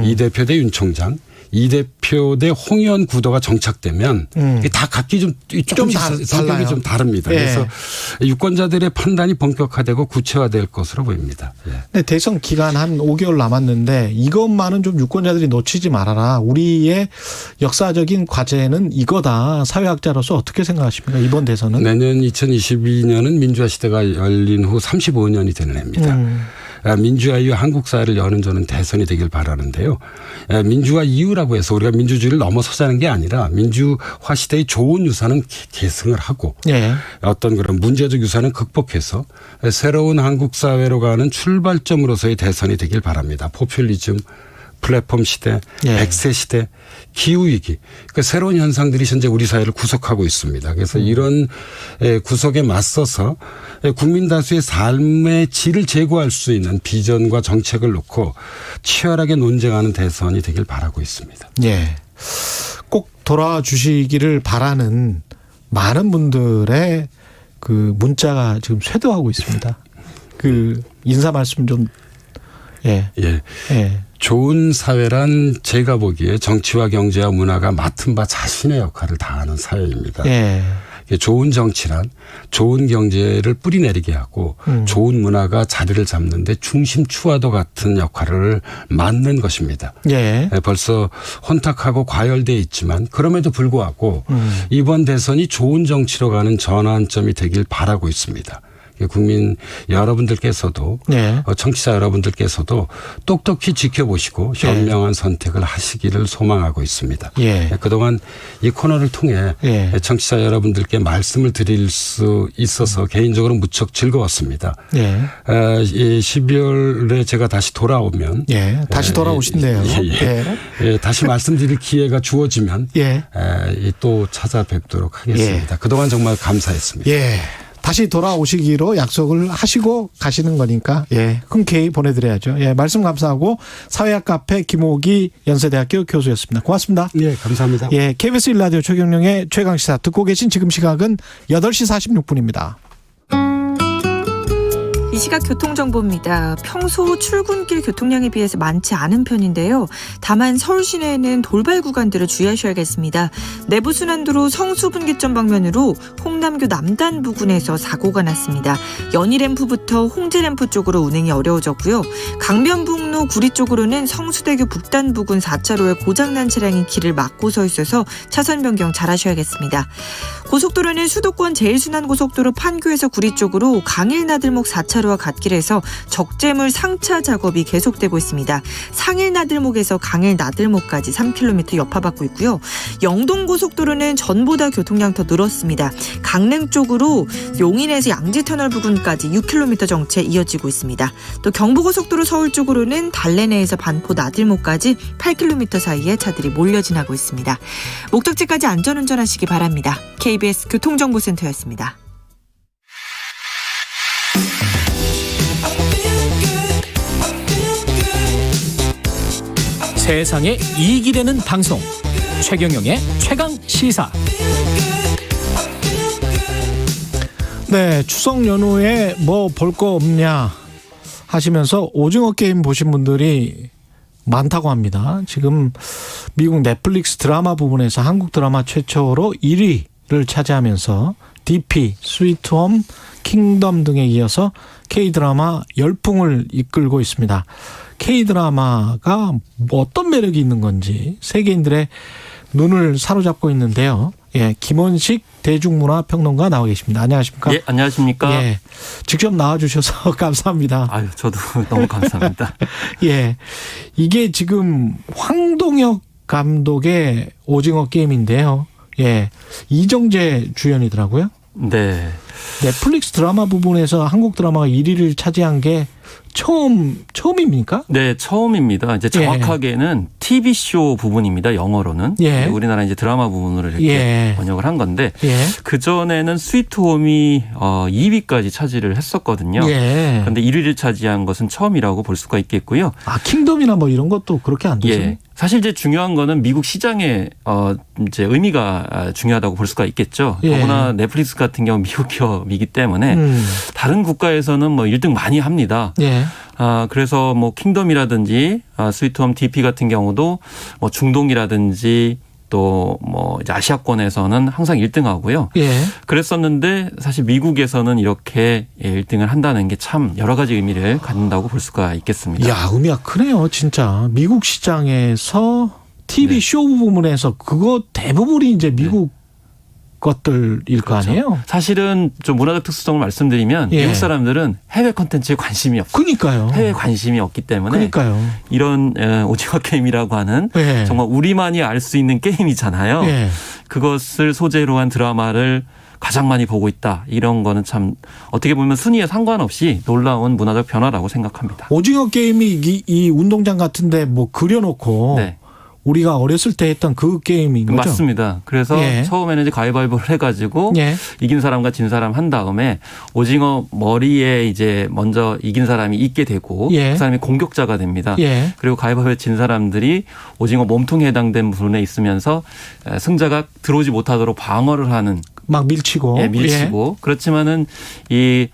이 대표 대 윤 총장, 이 대표 대 홍의원 구도가 정착되면 다 각기 좀 조금씩 성격이 좀 다릅니다. 예. 그래서 유권자들의 판단이 본격화되고 구체화될 것으로 보입니다. 예. 네, 대선 기간 한 5개월 남았는데 이것만은 좀 유권자들이 놓치지 말아라. 우리의 역사적인 과제는 이거다. 사회학자로서 어떻게 생각하십니까? 이번 대선은? 내년 2022년은 민주화 시대가 열린 후 35년이 되는 해입니다. 민주화 이후 한국 사회를 여는 저는 대선이 되길 바라는데요. 민주화 이후라고 해서 우리가 민주주의를 넘어서자는 게 아니라 민주화 시대의 좋은 유산은 계승을 하고 예. 어떤 그런 문제적 유산은 극복해서 새로운 한국 사회로 가는 출발점으로서의 대선이 되길 바랍니다. 포퓰리즘, 플랫폼 시대, 예. 100세 시대, 기후위기. 그러니까 새로운 현상들이 현재 우리 사회를 구속하고 있습니다. 그래서 이런 구속에 맞서서 국민 다수의 삶의 질을 제고할 수 있는 비전과 정책을 놓고 치열하게 논쟁하는 대선이 되길 바라고 있습니다. 예. 꼭 돌아와 주시기를 바라는 많은 분들의 그 문자가 지금 쇄도하고 있습니다. 그 인사 말씀 좀 예. 예. 예. 좋은 사회란 제가 보기에 정치와 경제와 문화가 맡은 바 자신의 역할을 다하는 사회입니다. 예. 좋은 정치란 좋은 경제를 뿌리내리게 하고 좋은 문화가 자리를 잡는데 중심추와도 같은 역할을 맡는 것입니다. 예. 벌써 혼탁하고 과열되어 있지만 그럼에도 불구하고 이번 대선이 좋은 정치로 가는 전환점이 되길 바라고 있습니다. 국민 여러분들께서도 네. 청취자 여러분들께서도 똑똑히 지켜보시고 현명한 선택을 하시기를 소망하고 있습니다. 예. 그동안 이 코너를 통해 청취자 여러분들께 말씀을 드릴 수 있어서 개인적으로 무척 즐거웠습니다. 예. 12월에 제가 다시 돌아오면 다시 돌아오신대요. 다시 말씀드릴 기회가 주어지면 또 찾아뵙도록 하겠습니다. 그동안 정말 감사했습니다. 예. 다시 돌아오시기로 약속을 하시고 가시는 거니까 흔쾌히 보내드려야죠. 예, 말씀 감사하고 사회학 카페 김옥이 연세대학교 교수였습니다. 고맙습니다. 예, 감사합니다. 예, KBS 1라디오 최경영의 최강시사 듣고 계신 지금 시각은 8시 46분입니다. 이 시각 교통정보입니다. 평소 출근길 교통량에 비해서 많지 않은 편인데요. 다만 서울 시내에는 돌발 구간들을 주의하셔야겠습니다. 내부순환도로 성수분기점 방면으로 홍남교 남단 부근에서 사고가 났습니다. 연희램프부터 홍제램프 쪽으로 운행이 어려워졌고요. 강변북로 구리 쪽으로는 성수대교 북단 부근 4차로에 고장난 차량이 길을 막고 서 있어서 차선 변경 잘하셔야겠습니다. 고속도로는 수도권 제1순환고속도로 판교에서 구리 쪽으로 강일나들목 4차로와 갓길에서 적재물 상차 작업이 계속되고 있습니다. 상일나들목에서 강일나들목까지 3km 여파받고 있고요. 영동고속도로는 전보다 교통량 더 늘었습니다. 강릉 쪽으로 용인에서 양지터널 부근까지 6km 정체 이어지고 있습니다. 또 경부고속도로 서울 쪽으로는 달래내에서 반포 나들목까지 8km 사이에 차들이 몰려 지나고 있습니다. 목적지까지 안전운전하시기 바랍니다. KBS 교통정보센터였습니다. 세상에 이익이 되는 방송 최경영의 최강시사. 네, 추석 연휴에 뭐 볼 거 없냐 하시면서 오징어 게임 보신 분들이 많다고 합니다. 지금 미국 넷플릭스 드라마 부분에서 한국 드라마 최초로 1위를 차지하면서 DP, 스위트홈, 킹덤 등에 이어서 K드라마 열풍을 이끌고 있습니다. K드라마가 어떤 매력이 있는 건지 세계인들의 눈을 사로잡고 있는데요. 예, 김원식 대중문화평론가 나와 계십니다. 안녕하십니까? 예, 안녕하십니까? 예, 직접 나와주셔서 감사합니다. 아유, 저도 너무 감사합니다. 예, 이게 지금 황동혁 감독의 오징어 게임인데요. 예, 이정재 주연이더라고요. 네. 넷플릭스 드라마 부분에서 한국 드라마가 1위를 차지한 게 처음입니까? 네, 처음입니다. 이제 정확하게는 TV쇼 부분입니다. 영어로는. 예. 우리나라 이제 드라마 부분으로 이렇게 번역을 한 건데 그전에는 스위트홈이 2위까지 차지를 했었거든요. 그런데 1위를 차지한 것은 처음이라고 볼 수가 있겠고요. 아, 킹덤이나 뭐 이런 것도 그렇게 안 되죠? 예. 사실 이제 중요한 거는 미국 시장의 이제 의미가 중요하다고 볼 수가 있겠죠. 예. 더구나 넷플릭스 같은 경우 미국 기업이기 때문에 다른 국가에서는 뭐 1등 많이 합니다. 예. 그래서 뭐 킹덤이라든지 스위트홈 DP 같은 경우도 뭐 중동이라든지 또 뭐 이제 아시아권에서는 항상 1등하고요. 예. 그랬었는데 사실 미국에서는 이렇게 1등을 한다는 게 참 여러 가지 의미를 갖는다고 볼 수가 있겠습니다. 야, 의미가 크네요, 진짜. 미국 시장에서 TV 쇼 부분에서 그거 대부분이 이제 미국 것들일 거 아니에요? 사실은 좀 문화적 특수성을 말씀드리면 미국 사람들은 해외 콘텐츠에 관심이 없어요. 그러니까요. 해외 관심이 없기 때문에 그러니까요. 이런 오징어 게임이라고 하는 정말 우리만이 알 수 있는 게임이잖아요. 그것을 소재로 한 드라마를 가장 많이 보고 있다. 이런 거는 참 어떻게 보면 순위에 상관없이 놀라운 문화적 변화라고 생각합니다. 오징어 게임이 이 운동장 같은데 뭐 그려놓고 우리가 어렸을 때 했던 그 게임인 거죠? 맞습니다. 그래서 처음에는 이제 가위바위보를 해가지고 이긴 사람과 진 사람 한 다음에 오징어 머리에 이제 먼저 이긴 사람이 있게 되고 그 사람이 공격자가 됩니다. 그리고 가위바위보에 진 사람들이 오징어 몸통에 해당된 부분에 있으면서 승자가 들어오지 못하도록 방어를 하는 막 밀치고 밀치고 그렇지만은 이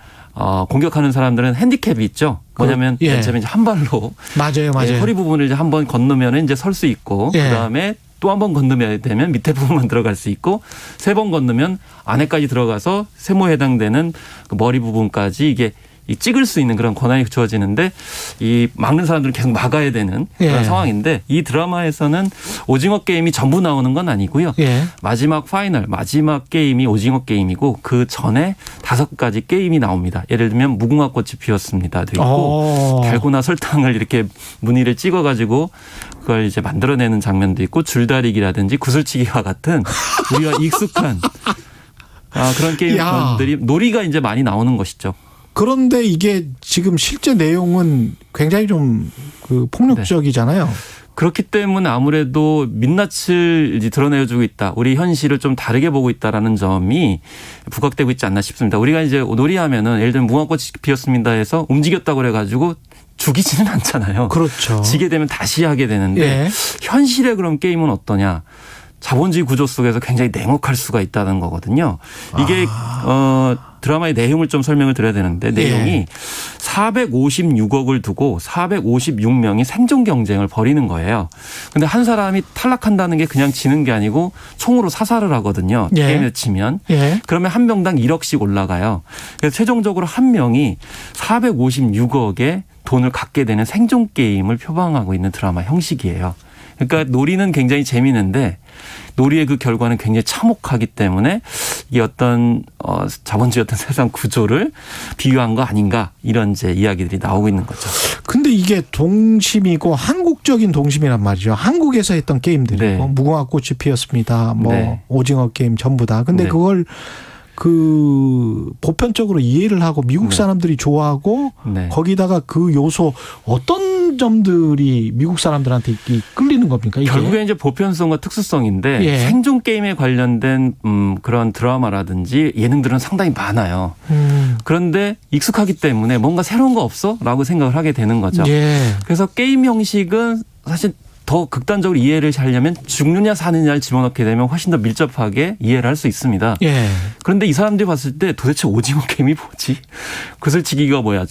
공격하는 사람들은 핸디캡이 있죠. 뭐냐면 맨 처음에 이제 한 발로 맞아요. 허리 부분을 이제 한 번 건너면 이제 설 수 있고 그다음에 또 한 번 건너면 되면 밑에 부분만 들어갈 수 있고 3번 건너면 안에까지 들어가서 세모에 해당되는 그 머리 부분까지 이게 찍을 수 있는 그런 권한이 주어지는데 이 막는 사람들은 계속 막아야 되는 그런 상황인데 이 드라마에서는 오징어 게임이 전부 나오는 건 아니고요. 마지막 파이널, 마지막 게임이 오징어 게임이고 그 전에 5가지 게임이 나옵니다. 예를 들면 무궁화 꽃이 피었습니다도 있고 달고나 설탕을 이렇게 무늬를 찍어가지고 그걸 이제 만들어내는 장면도 있고 줄다리기라든지 구슬치기와 같은 우리가 익숙한 그런 게임들이 놀이가 이제 많이 나오는 것이죠. 그런데 이게 지금 실제 내용은 굉장히 좀 그 폭력적이잖아요. 그렇기 때문에 아무래도 민낯을 이제 드러내주고 있다. 우리 현실을 좀 다르게 보고 있다라는 점이 부각되고 있지 않나 싶습니다. 우리가 이제 놀이하면은 예를 들면 무궁화꽃이 피었습니다 해서 움직였다고 그래가지고 죽이지는 않잖아요. 그렇죠. 지게 되면 다시 하게 되는데 현실의 그럼 게임은 어떠냐. 자본주의 구조 속에서 굉장히 냉혹할 수가 있다는 거거든요. 이게 드라마의 내용을 좀 설명을 드려야 되는데 내용이 456억을 두고 456명이 생존 경쟁을 벌이는 거예요. 근데 한 사람이 탈락한다는 게 그냥 지는 게 아니고 총으로 사살을 하거든요. 게임에 치면. 그러면 한 명당 1억씩 올라가요. 그래서 최종적으로 한 명이 456억의 돈을 갖게 되는 생존 게임을 표방하고 있는 드라마 형식이에요. 그러니까 놀이는 굉장히 재미있는데 놀이의 그 결과는 굉장히 참혹하기 때문에 이 어떤 자본주의 어떤 세상 구조를 비유한 거 아닌가 이런 이제 이야기들이 나오고 있는 거죠. 근데 이게 동심이고 한국적인 동심이란 말이죠. 한국에서 했던 게임들이고 무궁화 꽃이 피었습니다. 뭐 오징어 게임 전부 다. 근데 그걸 그 보편적으로 이해를 하고 미국 사람들이 좋아하고 거기다가 그 요소 어떤 점들이 미국 사람들한테 끌리는 겁니까? 이게? 결국에 이제 보편성과 특수성인데 생존 게임에 관련된 그런 드라마라든지 예능들은 상당히 많아요. 그런데 익숙하기 때문에 뭔가 새로운 거 없어? 라고 생각을 하게 되는 거죠. 그래서 게임 형식은 사실 더 극단적으로 이해를 하려면 죽느냐 사느냐를 집어넣게 되면 훨씬 더 밀접하게 이해를 할 수 있습니다. 그런데 이 사람들이 봤을 때 도대체 오징어 게임이 뭐지? 구슬치기가 뭐야?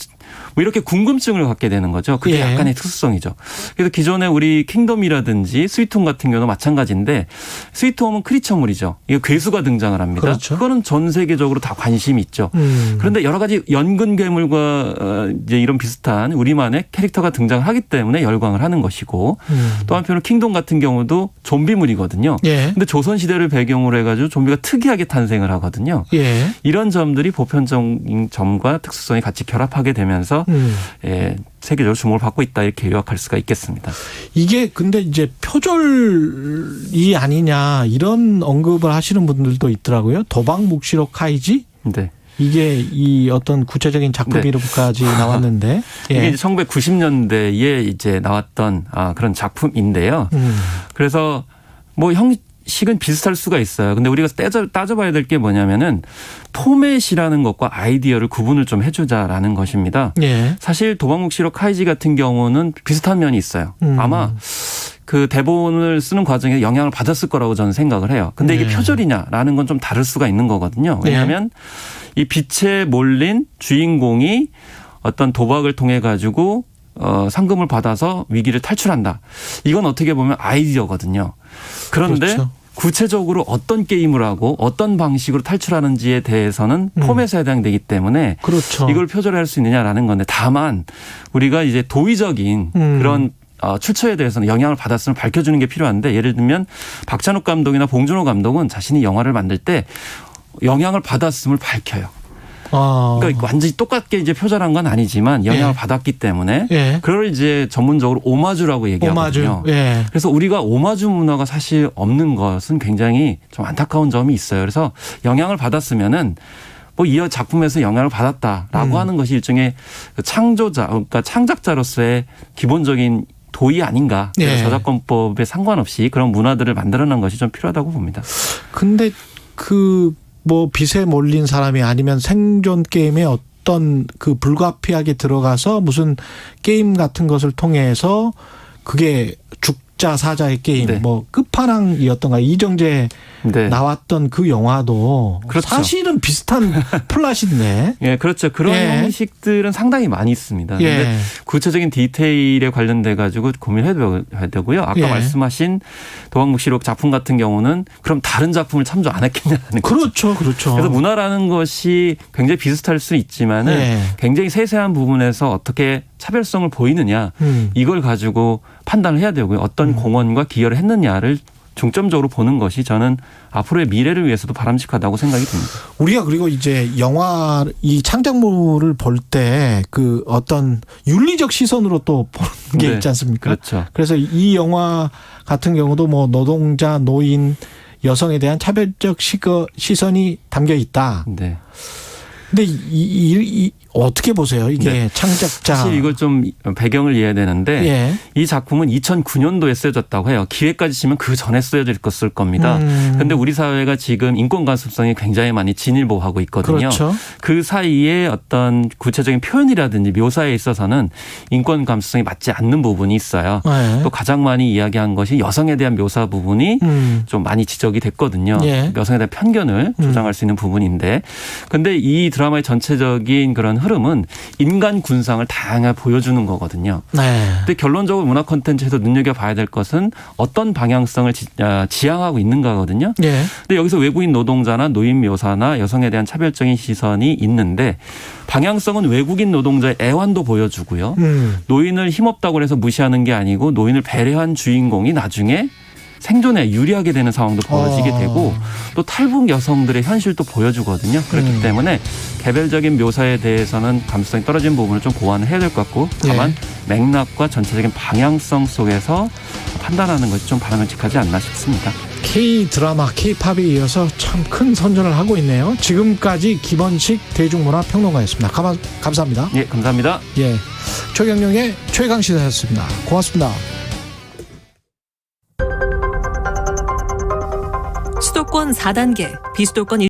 뭐 이렇게 궁금증을 갖게 되는 거죠. 그게 약간의 특수성이죠. 그래서 기존에 우리 킹덤이라든지 스위트홈 같은 경우도 마찬가지인데 스위트홈은 크리처물이죠. 이게 괴수가 등장을 합니다. 그거는 전 세계적으로 다 관심이 있죠. 그런데 여러 가지 연근 괴물과 이제 이런 비슷한 우리만의 캐릭터가 등장을 하기 때문에 열광을 하는 것이고 또 한편으로 킹덤 같은 경우도 좀비물이거든요. 근데 조선시대를 배경으로 해가지고 좀비가 특이하게 탄생을 하거든요. 이런 점들이 보편적인 점과 특수성이 같이 결합하게 되면서 세계적으로 주목을 받고 있다 이렇게 요약할 수가 있겠습니다. 이게 근데 이제 표절이 아니냐 이런 언급을 하시는 분들도 있더라고요. 도박묵시록 카이지? 이게 이 어떤 구체적인 작품 이름까지 나왔는데 이게 이제 1990년대에 이제 나왔던 그런 작품인데요. 그래서 뭐 식은 비슷할 수가 있어요. 근데 우리가 따져봐야 될 게 뭐냐면은 포맷이라는 것과 아이디어를 구분을 좀 해주자라는 것입니다. 사실 도박묵시록 카이지 같은 경우는 비슷한 면이 있어요. 아마 그 대본을 쓰는 과정에 영향을 받았을 거라고 저는 생각을 해요. 근데 이게 표절이냐라는 건 좀 다를 수가 있는 거거든요. 왜냐하면 이 빛에 몰린 주인공이 어떤 도박을 통해 가지고 상금을 받아서 위기를 탈출한다. 이건 어떻게 보면 아이디어거든요. 그런데 그렇죠. 구체적으로 어떤 게임을 하고 어떤 방식으로 탈출하는지에 대해서는 폼에서 해당되기 때문에 그렇죠. 이걸 표절할 수 있느냐라는 건데 다만 우리가 이제 도의적인 그런 출처에 대해서는 영향을 받았음을 밝혀주는 게 필요한데 예를 들면 박찬욱 감독이나 봉준호 감독은 자신이 영화를 만들 때 영향을 받았음을 밝혀요. 그러니까 완전히 똑같게 이제 표절한 건 아니지만 영향을 받았기 때문에 그걸 이제 전문적으로 오마주라고 얘기하거든요. 그래서 우리가 오마주 문화가 사실 없는 것은 굉장히 좀 안타까운 점이 있어요. 그래서 영향을 받았으면은 뭐 이 작품에서 영향을 받았다라고 하는 것이 일종의 창조자, 그러니까 창작자로서의 기본적인 도의 아닌가. 저작권법에 상관없이 그런 문화들을 만들어낸 것이 좀 필요하다고 봅니다. 근데 뭐 빛에 몰린 사람이 아니면 생존 게임에 어떤 그 불가피하게 들어가서 무슨 게임 같은 것을 통해서 그게 죽자 사자의 게임 뭐 끝판왕이었던가 이정재 나왔던 그 영화도 그렇죠. 사실은 비슷한 플롯인데. 예, 그렇죠. 그런 형식들은 상당히 많이 있습니다. 그런데 구체적인 디테일에 관련돼 가지고 고민해야 되고요. 아까 말씀하신 도박묵시록 작품 같은 경우는 그럼 다른 작품을 참조 안 했겠냐는 거죠. 그렇죠. 그래서 문화라는 것이 굉장히 비슷할 수 있지만은 굉장히 세세한 부분에서 어떻게 차별성을 보이느냐 이걸 가지고 판단을 해야 되고요. 어떤 공헌과 기여를 했느냐를 중점적으로 보는 것이 저는 앞으로의 미래를 위해서도 바람직하다고 생각이 듭니다. 우리가 그리고 이제 영화 이 창작물을 볼 때 그 어떤 윤리적 시선으로 또 보는 게 있지 않습니까? 그렇죠. 그래서 이 영화 같은 경우도 뭐 노동자, 노인, 여성에 대한 차별적 시선이 담겨 있다. 네. 근데 이 어떻게 보세요? 이게 창작자. 사실 이걸 좀 배경을 이해해야 되는데 이 작품은 2009년도에 쓰여졌다고 해요. 기회까지 치면 그 전에 쓰여질 것을 겁니다. 그런데 우리 사회가 지금 인권 감수성이 굉장히 많이 진일보하고 있거든요. 그렇죠. 그 사이에 어떤 구체적인 표현이라든지 묘사에 있어서는 인권 감수성이 맞지 않는 부분이 있어요. 또 가장 많이 이야기한 것이 여성에 대한 묘사 부분이 좀 많이 지적이 됐거든요. 여성에 대한 편견을 조장할 수 있는 부분인데 그런데 이 드라마의 전체적인 그런 흐름은 인간 군상을 다양하게 보여주는 거거든요. 근데 결론적으로 문화 콘텐츠에서 눈여겨봐야 될 것은 어떤 방향성을 지향하고 있는가거든요. 근데 여기서 외국인 노동자나 노인 묘사나 여성에 대한 차별적인 시선이 있는데 방향성은 외국인 노동자의 애환도 보여주고요. 노인을 힘없다고 해서 무시하는 게 아니고 노인을 배려한 주인공이 나중에 생존에 유리하게 되는 상황도 벌어지게 되고 또 탈북 여성들의 현실도 보여주거든요. 그렇기 때문에 개별적인 묘사에 대해서는 감수성이 떨어진 부분을 좀 고안을 해야 될 것 같고 다만 맥락과 전체적인 방향성 속에서 판단하는 것이 좀 바람직하지 않나 싶습니다. K-드라마, K-팝에 이어서 참 큰 선전을 하고 있네요. 지금까지 김원식 대중문화평론가였습니다. 감사합니다. 예, 감사합니다. 최경영의 최강시사였습니다. 고맙습니다. 수도권 4단계, 비수도권